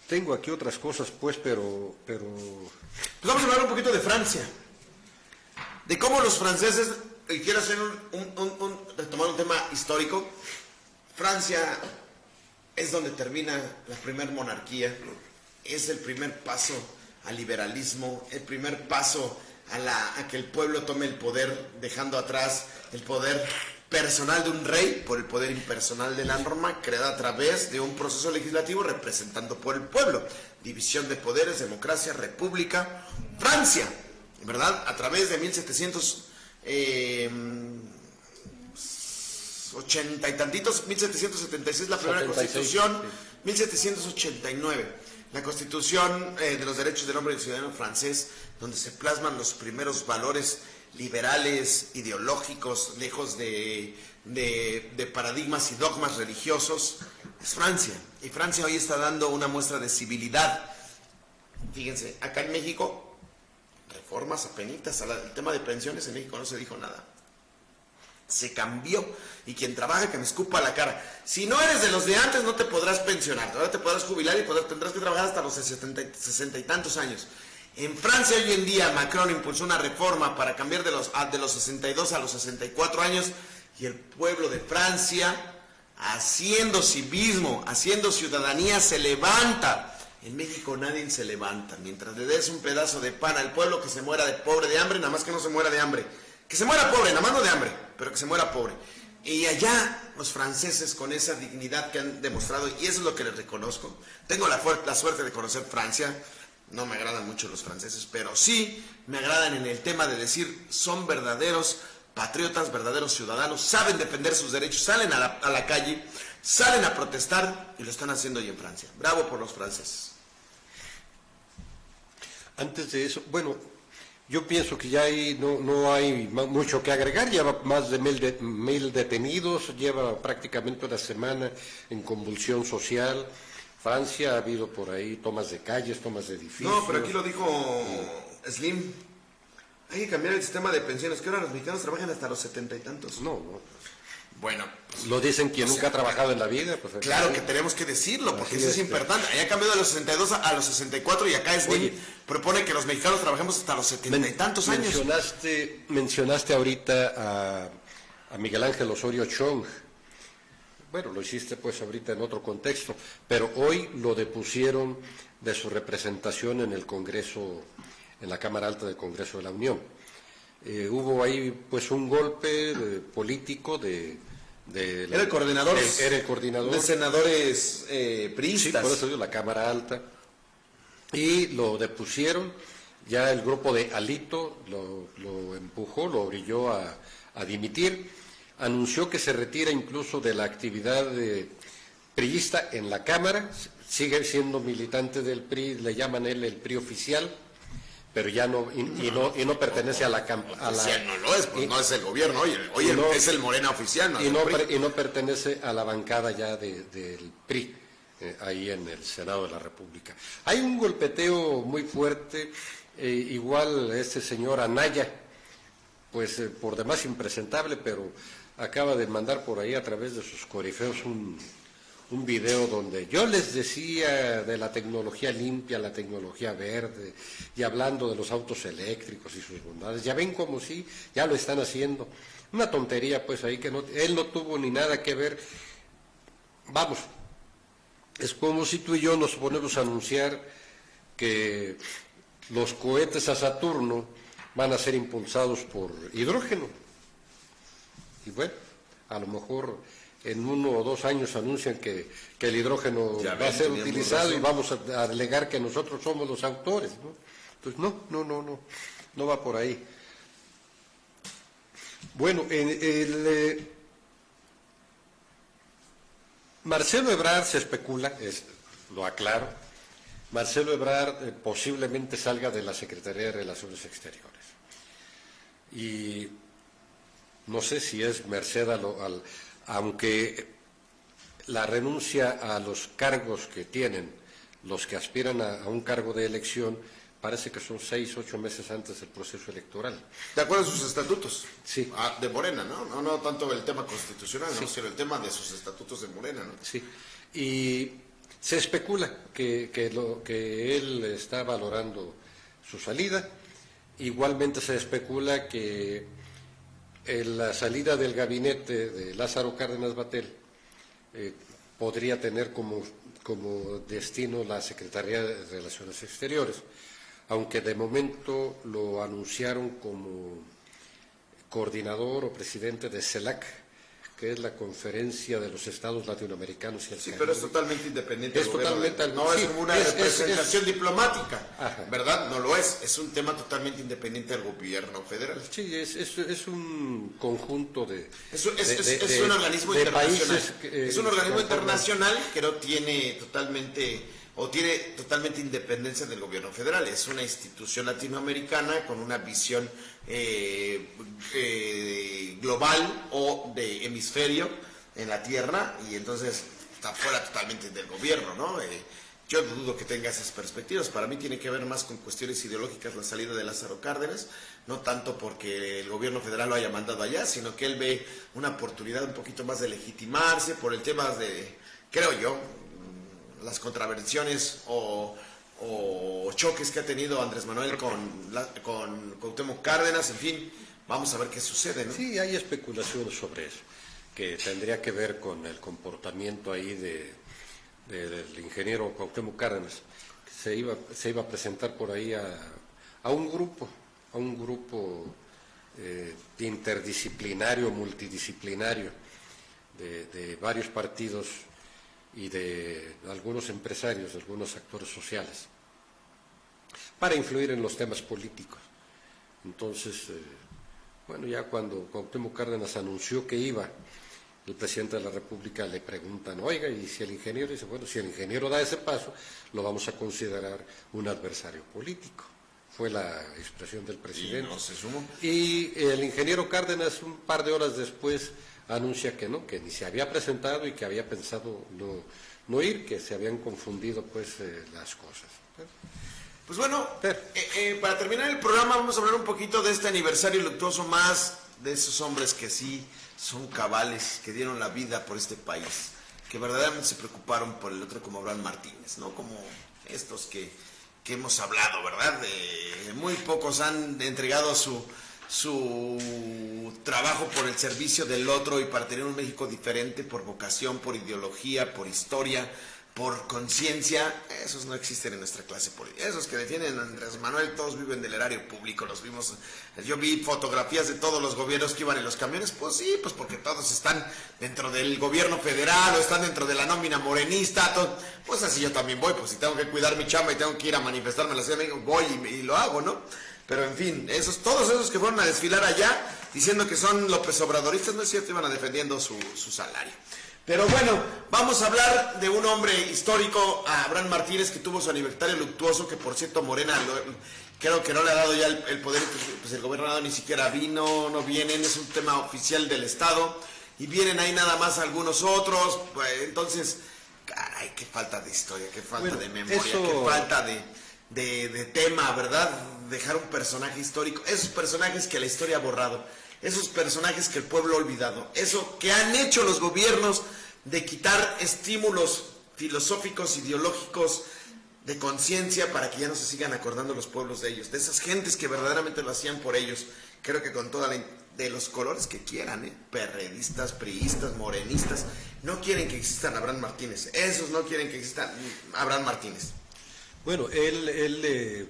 tengo aquí otras cosas pues, pero... Pues vamos a hablar un poquito de Francia, de cómo los franceses, y quiero hacer retomar un tema histórico. Francia es donde termina la primer monarquía, es el primer paso al liberalismo, el primer paso a que el pueblo tome el poder, dejando atrás el poder personal de un rey por el poder impersonal de la norma, creada a través de un proceso legislativo representando por el pueblo. División de poderes, democracia, república. Francia, ¿verdad? A través de 1780 y tantitos, 1776 la primera 76, constitución, sí. 1789 la constitución de los derechos del hombre y del ciudadano francés, donde se plasman los primeros valores liberales, ideológicos, lejos de paradigmas y dogmas religiosos. Es Francia, y Francia hoy está dando una muestra de civilidad. Fíjense, acá en México, reformas apenitas, el tema de pensiones en México no se dijo nada. Se cambió, y quien trabaja que me escupa la cara. Si no eres de los de antes, no te podrás pensionar, ahora te podrás jubilar y tendrás que trabajar hasta los 60 y tantos años. En Francia hoy en día Macron impulsó una reforma para cambiar de los 62 a los 64 años, y el pueblo de Francia, haciendo civismo, haciendo ciudadanía, se levanta. En México nadie se levanta. Mientras le des un pedazo de pan al pueblo, que se muera de pobre, de hambre, nada más que no se muera de hambre. Que se muera pobre, nada más no de hambre, pero que se muera pobre. Y allá los franceses, con esa dignidad que han demostrado, y eso es lo que les reconozco. Tengo la suerte de conocer Francia. No me agradan mucho los franceses, pero sí me agradan en el tema de decir, son verdaderos patriotas, verdaderos ciudadanos, saben defender sus derechos, salen a la calle, salen a protestar, y lo están haciendo hoy en Francia. Bravo por los franceses. Antes de eso, bueno, yo pienso que ya ahí no hay mucho que agregar, lleva más de 1,000 detenidos, lleva prácticamente una semana en convulsión social. Francia, ha habido por ahí tomas de calles, tomas de edificios. No, pero aquí lo dijo Slim. Hay que cambiar el sistema de pensiones, que ahora los mexicanos trabajan hasta los 70 y tantos. No. Bueno, Lo dicen quien nunca ha trabajado en la vida. Pues, claro que tenemos que decirlo, porque Así eso es es, importante. Allá ha cambiado de los 62 a los 64, y acá Slim propone que los mexicanos trabajemos hasta los 70 y tantos años. Mencionaste ahorita a Miguel Ángel Osorio Chong. Bueno, lo hiciste pues ahorita en otro contexto, pero hoy lo depusieron de su representación en el Congreso, en la Cámara Alta del Congreso de la Unión. Hubo ahí pues un golpe político Era el coordinador. Era el coordinador de senadores priistas. Sí, por eso digo, la Cámara Alta. Y lo depusieron, ya el grupo de Alito lo empujó, lo orilló a dimitir. Anunció que se retira incluso de la actividad priista en la Cámara, sigue siendo militante del PRI, le llaman él el PRI oficial, pero ya no, y no pertenece a la campaña. No lo es, pues no es el gobierno, hoy es el Morena oficial, no es el PRI. Y no pertenece a la bancada ya del PRI, ahí en el Senado de la República. Hay un golpeteo muy fuerte, igual este señor Anaya, pues por demás impresentable, pero acaba de mandar por ahí a través de sus corifeos un video donde yo les decía de la tecnología limpia, la tecnología verde, y hablando de los autos eléctricos y sus bondades. Ya ven como sí, ya lo están haciendo. Una tontería pues ahí que él no tuvo ni nada que ver. Vamos, es como si tú y yo nos ponemos a anunciar que los cohetes a Saturno van a ser impulsados por hidrógeno. Y bueno, a lo mejor en 1 o 2 años anuncian que el hidrógeno va a ser utilizado y vamos a alegar que nosotros somos los autores, ¿no? Entonces, no va por ahí. Bueno, Marcelo Ebrard se especula, lo aclaro, Marcelo Ebrard posiblemente salga de la Secretaría de Relaciones Exteriores. Y no sé si es merced aunque la renuncia a los cargos que tienen los que aspiran a un cargo de elección, parece que son 6, 8 meses antes del proceso electoral. ¿De acuerdo a sus estatutos? Sí. De Morena, ¿no? No tanto el tema constitucional, sí, ¿no? Sino el tema de sus estatutos de Morena, ¿no? Sí. Y se especula que él está valorando su salida. Igualmente se especula que la salida del gabinete de Lázaro Cárdenas Batel podría tener como destino la Secretaría de Relaciones Exteriores, aunque de momento lo anunciaron como coordinador o presidente de CELAC, que es la Conferencia de los Estados Latinoamericanos y el Sí, Caribe. pero es totalmente independiente. Es totalmente... No sí, es como una representación diplomática, Ajá. ¿verdad? No lo es. Es un tema totalmente independiente del gobierno federal. Sí, es un conjunto de... Es un organismo internacional. Es un organismo internacional que no tiene totalmente independencia del gobierno federal. Es una institución latinoamericana con una visión global o de hemisferio en la Tierra, y entonces está fuera totalmente del gobierno, ¿no? Yo dudo que tenga esas perspectivas. Para mí tiene que ver más con cuestiones ideológicas la salida de Lázaro Cárdenas, no tanto porque el gobierno federal lo haya mandado allá, sino que él ve una oportunidad un poquito más de legitimarse por el tema de, creo yo, las contravenciones o choques que ha tenido Andrés Manuel con Cuauhtémoc Cárdenas. En fin, vamos a ver qué sucede, ¿no? Sí, hay especulaciones sobre eso, que tendría que ver con el comportamiento ahí del ingeniero Cuauhtémoc Cárdenas, que se iba a presentar por ahí a un grupo interdisciplinario, multidisciplinario, de varios partidos y de algunos empresarios, de algunos actores sociales, para influir en los temas políticos. Entonces, bueno, ya cuando Cuauhtémoc Cárdenas anunció que iba, el presidente de la República le preguntan, oiga, y si el ingeniero, dice, bueno, si el ingeniero da ese paso, lo vamos a considerar un adversario político. Fue la expresión del presidente. Y no se sumó. Y el ingeniero Cárdenas, un par de horas después, anuncia que no, que ni se había presentado y que había pensado no ir, que se habían confundido pues las cosas. Pues bueno, para terminar el programa vamos a hablar un poquito de este aniversario luctuoso más, de esos hombres que sí son cabales, que dieron la vida por este país, que verdaderamente se preocuparon por el otro, como Abraham Martínez, ¿no? Como estos que hemos hablado, ¿verdad? Muy pocos han entregado su trabajo por el servicio del otro y para tener un México diferente, por vocación, por ideología, por historia, por conciencia. Esos no existen en nuestra clase política. Esos que defienden a Andrés Manuel, todos viven del erario público, los vimos. Yo vi fotografías de todos los gobiernos que iban en los camiones. Pues sí, pues porque todos están dentro del gobierno federal o están dentro de la nómina morenista. Pues así yo también voy, pues si tengo que cuidar mi chamba y tengo que ir a manifestarme en la Ciudad de México, voy y lo hago, ¿no? Pero en fin, todos esos que fueron a desfilar allá diciendo que son López Obradoristas, no es cierto, iban a defendiendo su salario. Pero bueno, vamos a hablar de un hombre histórico, Abraham Martínez, que tuvo su aniversario luctuoso, que por cierto Morena creo que no le ha dado ya el poder, pues el gobernador ni siquiera vino, no vienen, es un tema oficial del Estado, y vienen ahí nada más algunos otros, pues, entonces, caray, qué falta de historia, qué falta de memoria, qué falta de tema, ¿verdad? Dejar un personaje histórico, esos personajes que la historia ha borrado, esos personajes que el pueblo ha olvidado, eso que han hecho los gobiernos de quitar estímulos filosóficos, ideológicos, de conciencia, para que ya no se sigan acordando los pueblos de ellos, de esas gentes que verdaderamente lo hacían por ellos, creo que con toda de los colores que quieran, perredistas, priistas, morenistas, no quieren que existan Abraham Martínez, esos no quieren que existan Abraham Martínez. Bueno, él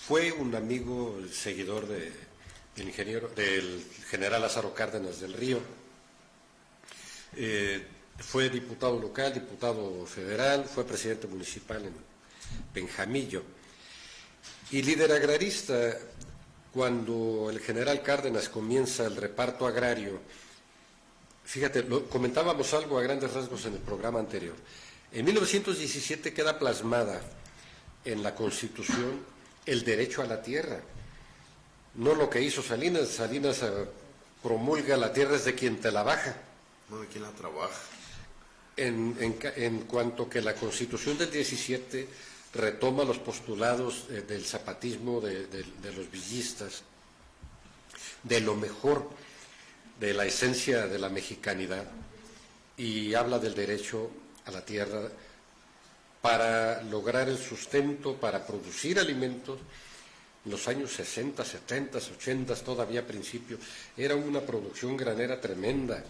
fue un amigo, seguidor del general Lázaro Cárdenas del Río. Fue diputado local, diputado federal, fue presidente municipal en Benjamillo y líder agrarista. Cuando el general Cárdenas comienza el reparto agrario, fíjate, comentábamos algo a grandes rasgos en el programa anterior. En 1917 queda plasmada en la Constitución el derecho a la tierra. No lo que hizo Salinas. Salinas promulga la tierra es de quien te la baja. No de quien la trabaja. en cuanto que la Constitución del 17 retoma los postulados del zapatismo, de los villistas, de lo mejor de la esencia de la mexicanidad, y habla del derecho a la tierra para lograr el sustento, para producir alimentos. En los años 60, 70, 80, todavía a principio, era una producción granera tremenda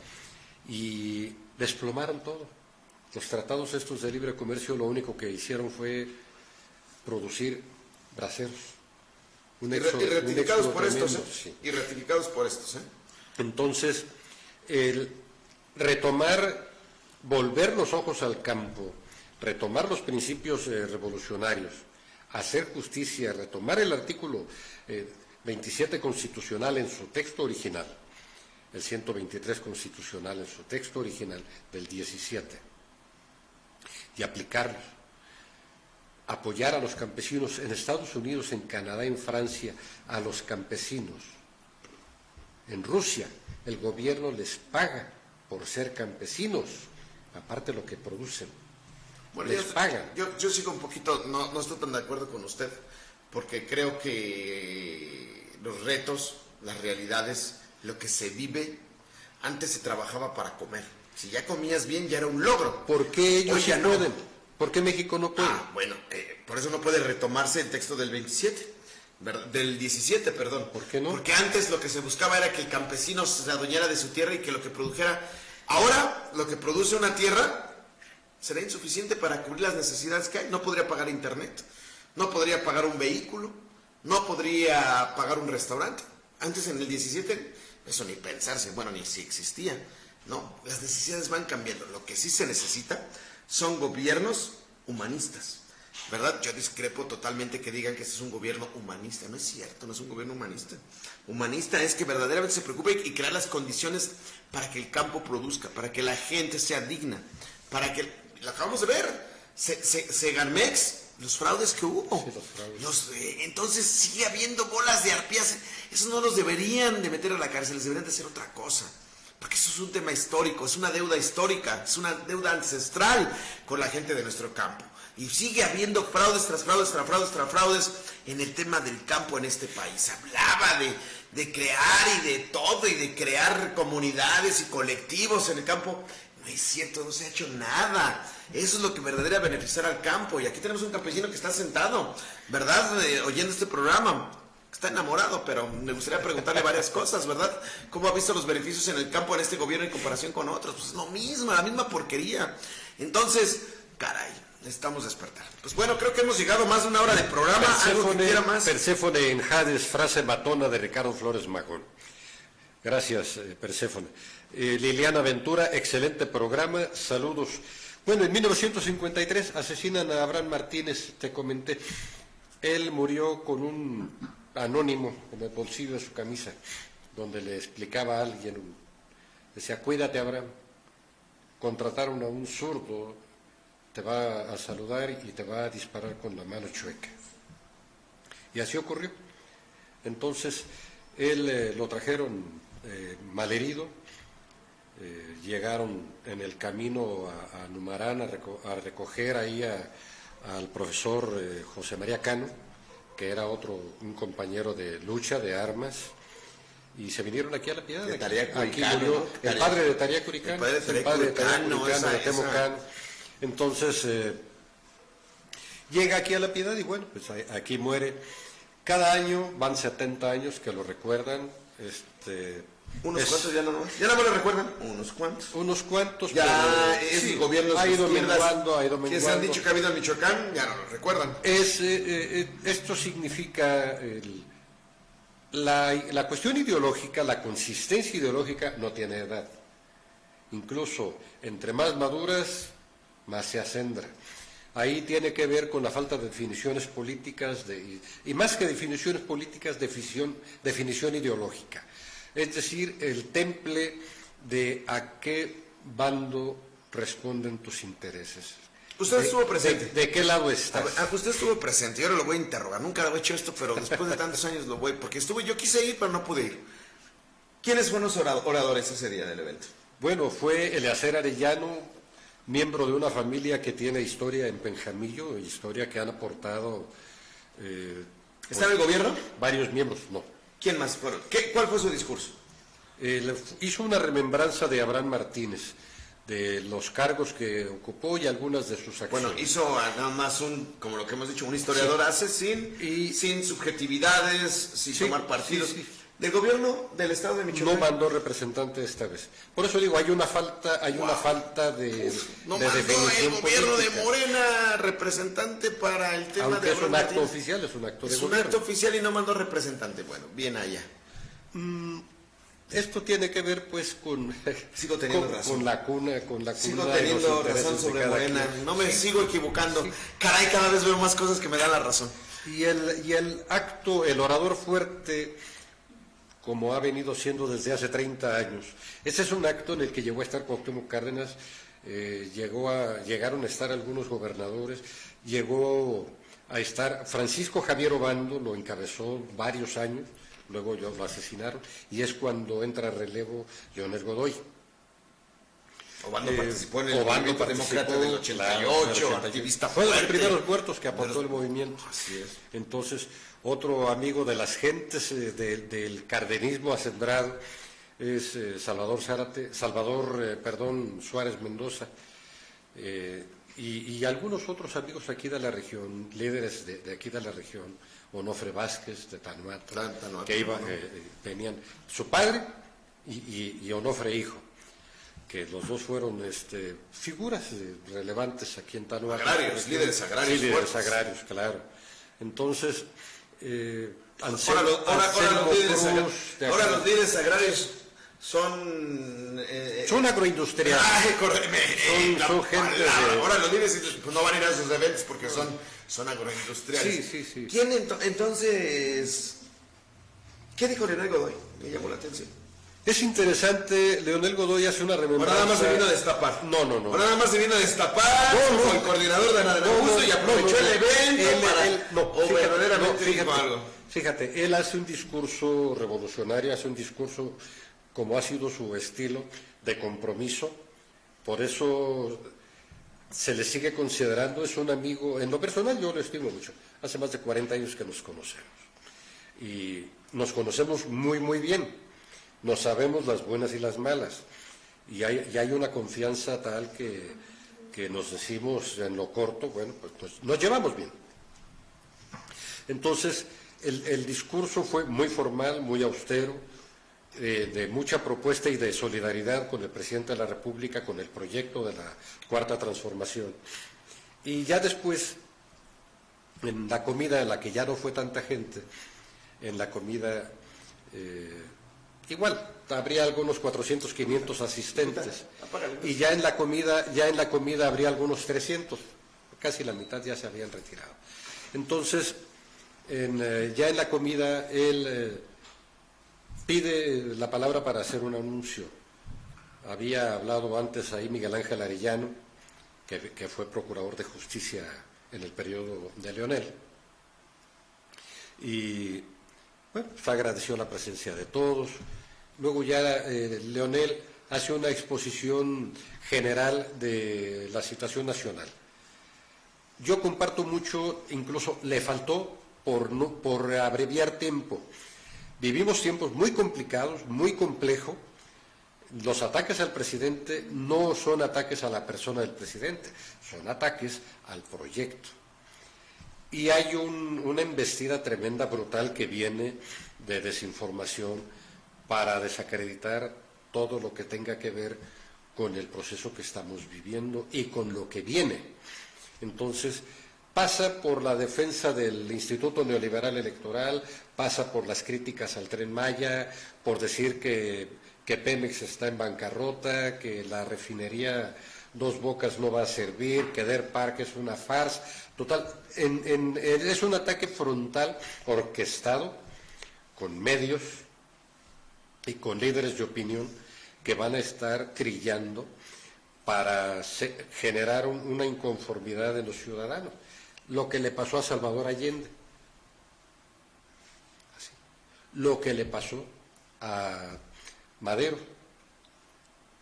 y desplomaron todo. Los tratados estos de libre comercio lo único que hicieron fue producir braceros. Y ratificados por estos, sí. Y ratificados por estos, Entonces, el retomar, volver los ojos al campo, retomar los principios revolucionarios, hacer justicia, retomar el artículo 27 constitucional en su texto original, el 123 constitucional en su texto original del 17, y aplicarlos, apoyar a los campesinos en Estados Unidos, en Canadá, en Francia, a los campesinos. En Rusia, el gobierno les paga por ser campesinos, aparte de lo que producen. Bueno, yo sigo un poquito, no estoy tan de acuerdo con usted, porque creo que los retos, las realidades, lo que se vive, antes se trabajaba para comer. Si ya comías bien, ya era un logro. ¿Por qué ellos sí pueden? ¿Por qué México no puede? Bueno, por eso no puede retomarse el texto del 27, del 17, perdón. ¿Por qué no? Porque antes lo que se buscaba era que el campesino se adueñara de su tierra y que lo que produjera. Ahora, lo que produce una tierra será insuficiente para cubrir las necesidades que hay. No podría pagar internet, no podría pagar un vehículo, no podría pagar un restaurante. Antes, en el 17, eso ni pensarse, bueno, ni si existía. No, las necesidades van cambiando. Lo que sí se necesita son gobiernos humanistas, ¿verdad? Yo discrepo totalmente que digan que este es un gobierno humanista. No es cierto, no es un gobierno humanista. Humanista es que verdaderamente se preocupe y crear las condiciones para que el campo produzca, para que la gente sea digna, para que, lo acabamos de ver, Segarmex, los fraudes que hubo. Sí, los fraudes. Entonces sigue habiendo bolas de arpías. Esos no los deberían de meter a la cárcel, les deberían de hacer otra cosa. Porque eso es un tema histórico, es una deuda histórica, es una deuda ancestral con la gente de nuestro campo. Y sigue habiendo fraudes tras fraudes, tras fraudes, tras fraudes en el tema del campo en este país. Hablaba de crear y de todo, y de crear comunidades y colectivos en el campo. No es cierto, no se ha hecho nada. Eso es lo que verdaderamente beneficiará al campo. Y aquí tenemos un campesino que está sentado, ¿verdad? Oyendo este programa. Está enamorado, pero me gustaría preguntarle varias cosas, ¿verdad? ¿Cómo ha visto los beneficios en el campo en este gobierno en comparación con otros? Pues lo mismo, la misma porquería. Entonces, caray, necesitamos despertar. Pues bueno, creo que hemos llegado más de una hora de programa. ¿Algo que quiera más? Perséfone en Hades, frase matona de Ricardo Flores Magón. Gracias, Perséfone. Liliana Ventura, excelente programa, saludos. Bueno, en 1953 asesinan a Abraham Martínez, te comenté. Él murió con un anónimo en el bolsillo de su camisa, donde le explicaba a alguien, decía, cuídate, Abraham, contrataron a un zurdo, te va a saludar y te va a disparar con la mano chueca. Y así ocurrió. Entonces, él lo trajeron malherido, llegaron en el camino a Numarán a recoger ahí al profesor José María Cano, que era un compañero de lucha, de armas, y se vinieron aquí a La Piedad. Aquí murió, ¿no? El padre de Taría Curicano, el padre de Taría Curicano, de Temo Cano. Entonces, llega aquí a La Piedad y bueno, pues aquí muere. Cada año van 70 años que lo recuerdan. Unos cuantos ya no me lo recuerdan. Unos cuantos. Ya es sí, gobiernos ha ido menguando. Que se han dicho que ha habido en Michoacán, ya no lo recuerdan. Esto significa la cuestión ideológica, la consistencia ideológica no tiene edad. Incluso entre más maduras, más se acendra. Ahí tiene que ver con la falta de definiciones políticas y más que definiciones políticas, definición ideológica. Es decir, el temple de a qué bando responden tus intereses. Usted estuvo presente. ¿De qué lado estás? Usted estuvo presente, yo ahora lo voy a interrogar. Nunca lo he hecho esto, pero después de tantos años lo voy, porque yo quise ir, pero no pude ir. ¿Quiénes fueron los oradores ese día del evento? Bueno, fue Eleazar Arellano, miembro de una familia que tiene historia en Penjamillo, historia que han aportado ¿Está en el gobierno? varios miembros, no. ¿Quién más fueron? ¿Cuál fue su discurso? Hizo una remembranza de Abraham Martínez, de los cargos que ocupó y algunas de sus acciones. Bueno, hizo nada más como lo que hemos dicho, un historiador hace sin subjetividades, sin tomar partidos. Sí. ¿Del gobierno del estado de Michoacán? No mandó representante esta vez. Por eso digo, hay una falta de no de mandó definición el gobierno política. de Morena representante para el tema Aunque de es un Abraham acto Martínez. oficial, es un acto de Es un gobierno. acto oficial y no mandó representante. Bueno, bien allá. Esto tiene que ver pues con Sigo teniendo razón. con la cuna Sigo de los teniendo intereses razón de sobre cada Morena. quien. No me sigo equivocando. Caray, cada vez veo más cosas que me dan la razón. Y el acto, el orador fuerte, como ha venido siendo desde hace 30 años, ese es un acto en el que llegó a estar Cuauhtémoc Cárdenas, llegaron a estar algunos gobernadores, llegó a estar Francisco Javier Obando, lo encabezó varios años, luego lo asesinaron, y es cuando entra a relevo Leonel Godoy. Obando participó en el Obando movimiento demócrata del 88, activista fue de los fuerte. primeros muertos que aportó el movimiento. Así es. Entonces, otro amigo de las gentes del cardenismo acendrado es Suárez Mendoza, y algunos otros amigos aquí de la región, líderes de aquí de la región, Onofre Vázquez de Tanuato, que venían, su padre y Onofre hijo, que los dos fueron figuras relevantes aquí en Tanuato. Agrarios, líderes agrarios. Sí, líderes fuertes. agrarios, claro. Entonces, Ahora los líderes agrarios son... son agroindustriales. Son gente de... Ahora los líderes pues, no van a ir a sus eventos porque son agroindustriales. Sí. ¿Quién entonces... ¿Qué dijo Leonel Godoy? Me llamó la atención. Es interesante, Leonel Godoy hace una ¿O remembranza... nada más se vino a destapar? No. ¿O nada más se vino a destapar como el coordinador de Ana de Augusto y aprovechó el evento o verdaderamente dijo algo? Fíjate, él hace un discurso revolucionario, hace un discurso, como ha sido su estilo, de compromiso. Por eso se le sigue considerando, es un amigo, en lo personal yo lo estimo mucho. Hace más de 40 años que nos conocemos. Y nos conocemos muy, muy bien. Nos sabemos las buenas y las malas. Y hay una confianza tal que nos decimos en lo corto, bueno, pues nos llevamos bien. Entonces, el discurso fue muy formal, muy austero, de mucha propuesta y de solidaridad con el presidente de la República, con el proyecto de la Cuarta Transformación. Y ya después, en la comida en la que ya no fue tanta gente, en la comida, igual, habría algunos 400, 500 asistentes. Y ya en la comida habría algunos 300, casi la mitad ya se habían retirado. Entonces, ya en la comida, él pide la palabra para hacer un anuncio. Había hablado antes ahí Miguel Ángel Arellano, que fue procurador de justicia en el periodo de Leonel. Y bueno, pues agradeció la presencia de todos. Luego ya Leonel hace una exposición general de la situación nacional. Yo comparto mucho, incluso le faltó por abreviar tiempo. Vivimos tiempos muy complicados, muy complejos. Los ataques al presidente no son ataques a la persona del presidente, son ataques al proyecto. Y hay una embestida tremenda, brutal, que viene de desinformación para desacreditar todo lo que tenga que ver con el proceso que estamos viviendo y con lo que viene. Entonces, pasa por la defensa del Instituto Neoliberal Electoral, pasa por las críticas al Tren Maya, por decir que Pemex está en bancarrota, que la refinería Dos Bocas no va a servir, que Deer Park es una farsa. Total, es un ataque frontal, orquestado, con medios y con líderes de opinión que van a estar trillando para generar una inconformidad en los ciudadanos. Lo que le pasó a Salvador Allende, lo que le pasó a Madero,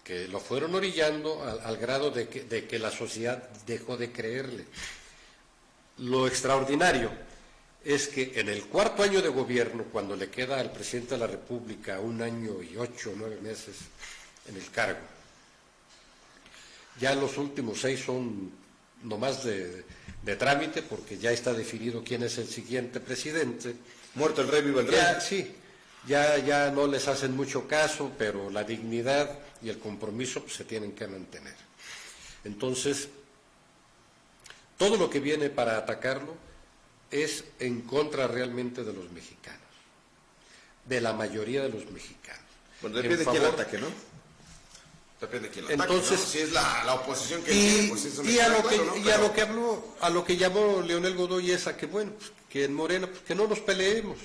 que lo fueron orillando al grado de que la sociedad dejó de creerle. Lo extraordinario es que en el cuarto año de gobierno, cuando le queda al presidente de la República 1 año y 8 o 9 meses en el cargo, ya los últimos 6 son nomás de trámite, porque ya está definido quién es el siguiente presidente. Muerto el rey, viva el rey. Sí, ya no les hacen mucho caso, pero la dignidad y el compromiso pues, se tienen que mantener. Entonces, todo lo que viene para atacarlo es en contra realmente de los mexicanos, de la mayoría de los mexicanos. Bueno, depende de quién lo ataque, ¿no? Depende de quién lo ataque, entonces, ¿no? Si es la oposición que tiene, pues eso y a lo que llamó Leonel Godoy es a que, bueno, pues, que en Morena, pues, que no nos peleemos.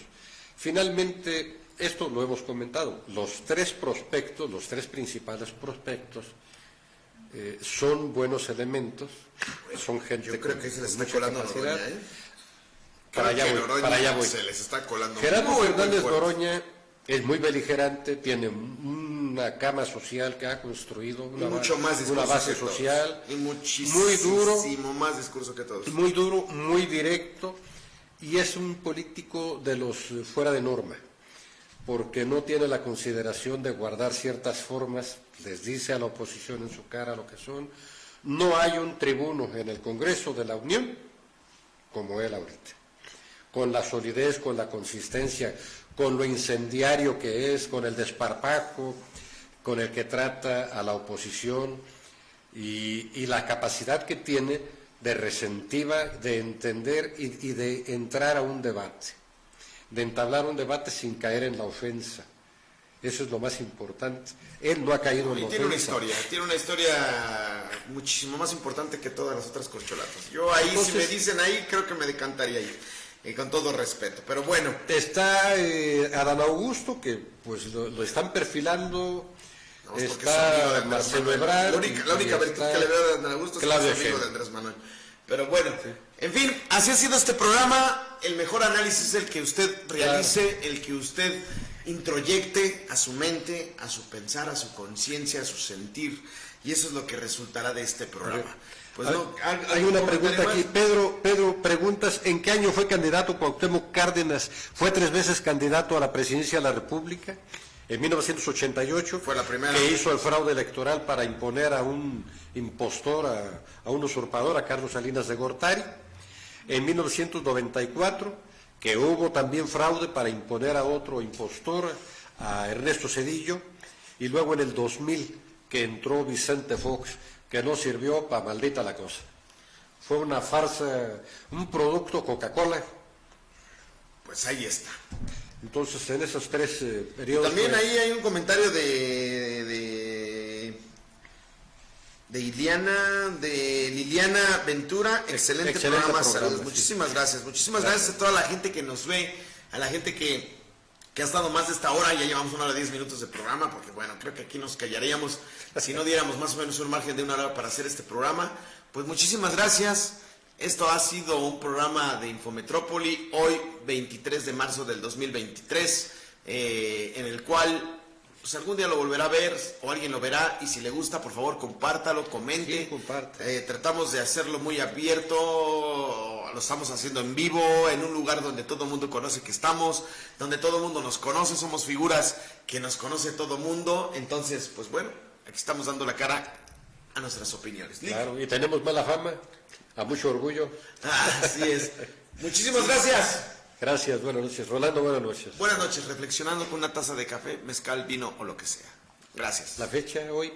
Finalmente, esto lo hemos comentado, los 3 prospectos, los 3 principales prospectos, son buenos elementos, son gente yo creo que se les está mucha colando capacidad. Noroña, ¿eh? Para allá voy. Se les está colando. Gerardo muy Fernández fuerte. Noroña es muy beligerante, tiene una cama social que ha construido, mucho más una base que todos. social, Y muchísimo muy duro, más discurso que todos. muy duro, muy directo, y es un político de los fuera de norma, porque no tiene la consideración de guardar ciertas formas, les dice a la oposición en su cara lo que son. No hay un tribuno en el Congreso de la Unión como él ahorita, con la solidez, con la consistencia, con lo incendiario que es, con el desparpajo con el que trata a la oposición y la capacidad que tiene de recentiva, de entender y de entrar a un debate, de entablar un debate sin caer en la ofensa. Eso es lo más importante. Él no ha caído en la ofensa. Tiene una historia muchísimo más importante que todas las otras corcholatas. Yo ahí, entonces, si me dicen ahí, creo que me decantaría ahí, con todo respeto. Pero bueno. Está Adán Augusto, que pues lo están perfilando. No, está Marcelo Ebrard. La única virtud que le veo a Adán Augusto es que es amigo de Andrés Manuel. Pero bueno, sí. En fin, así ha sido este programa. El mejor análisis es el que usted realice, el que usted introyecte a su mente, a su pensar, a su conciencia, a su sentir, y eso es lo que resultará de este programa. Pues hay una pregunta aquí, Pedro, preguntas, ¿en qué año fue candidato Cuauhtémoc Cárdenas? ¿Fue 3 veces candidato a la presidencia de la República? En 1988, fue la primera que hizo el fraude electoral para imponer a un impostor, a un usurpador, a Carlos Salinas de Gortari. En 1994, que hubo también fraude para imponer a otro impostor, a Ernesto Zedillo, y luego en el 2000 que entró Vicente Fox, que no sirvió para maldita la cosa. Fue una farsa, un producto Coca-Cola. Pues ahí está. Entonces, en esos 3 periodos... También pues, ahí hay un comentario de Liliana Ventura, excelente programa, saludos, sí. Muchísimas gracias a toda la gente que nos ve, a la gente que ha estado más de esta hora, ya llevamos 1 hora 10 minutos de programa, porque bueno, creo que aquí nos callaríamos si no diéramos más o menos un margen de 1 hora para hacer este programa. Pues muchísimas gracias, esto ha sido un programa de Infometrópoli, hoy 23 de marzo del 2023, en el cual... pues algún día lo volverá a ver o alguien lo verá, y si le gusta, por favor, compártalo, comente. Sí, comparte. Tratamos de hacerlo muy abierto, lo estamos haciendo en vivo, en un lugar donde todo el mundo conoce que estamos, donde todo el mundo nos conoce, somos figuras que nos conoce todo el mundo, entonces, pues bueno, aquí estamos dando la cara a nuestras opiniones. Claro, y tenemos mala fama, a mucho orgullo. Así es. Muchísimas gracias. Gracias, buenas noches. Rolando, buenas noches. Buenas noches, reflexionando con una taza de café, mezcal, vino o lo que sea. Gracias. La fecha hoy.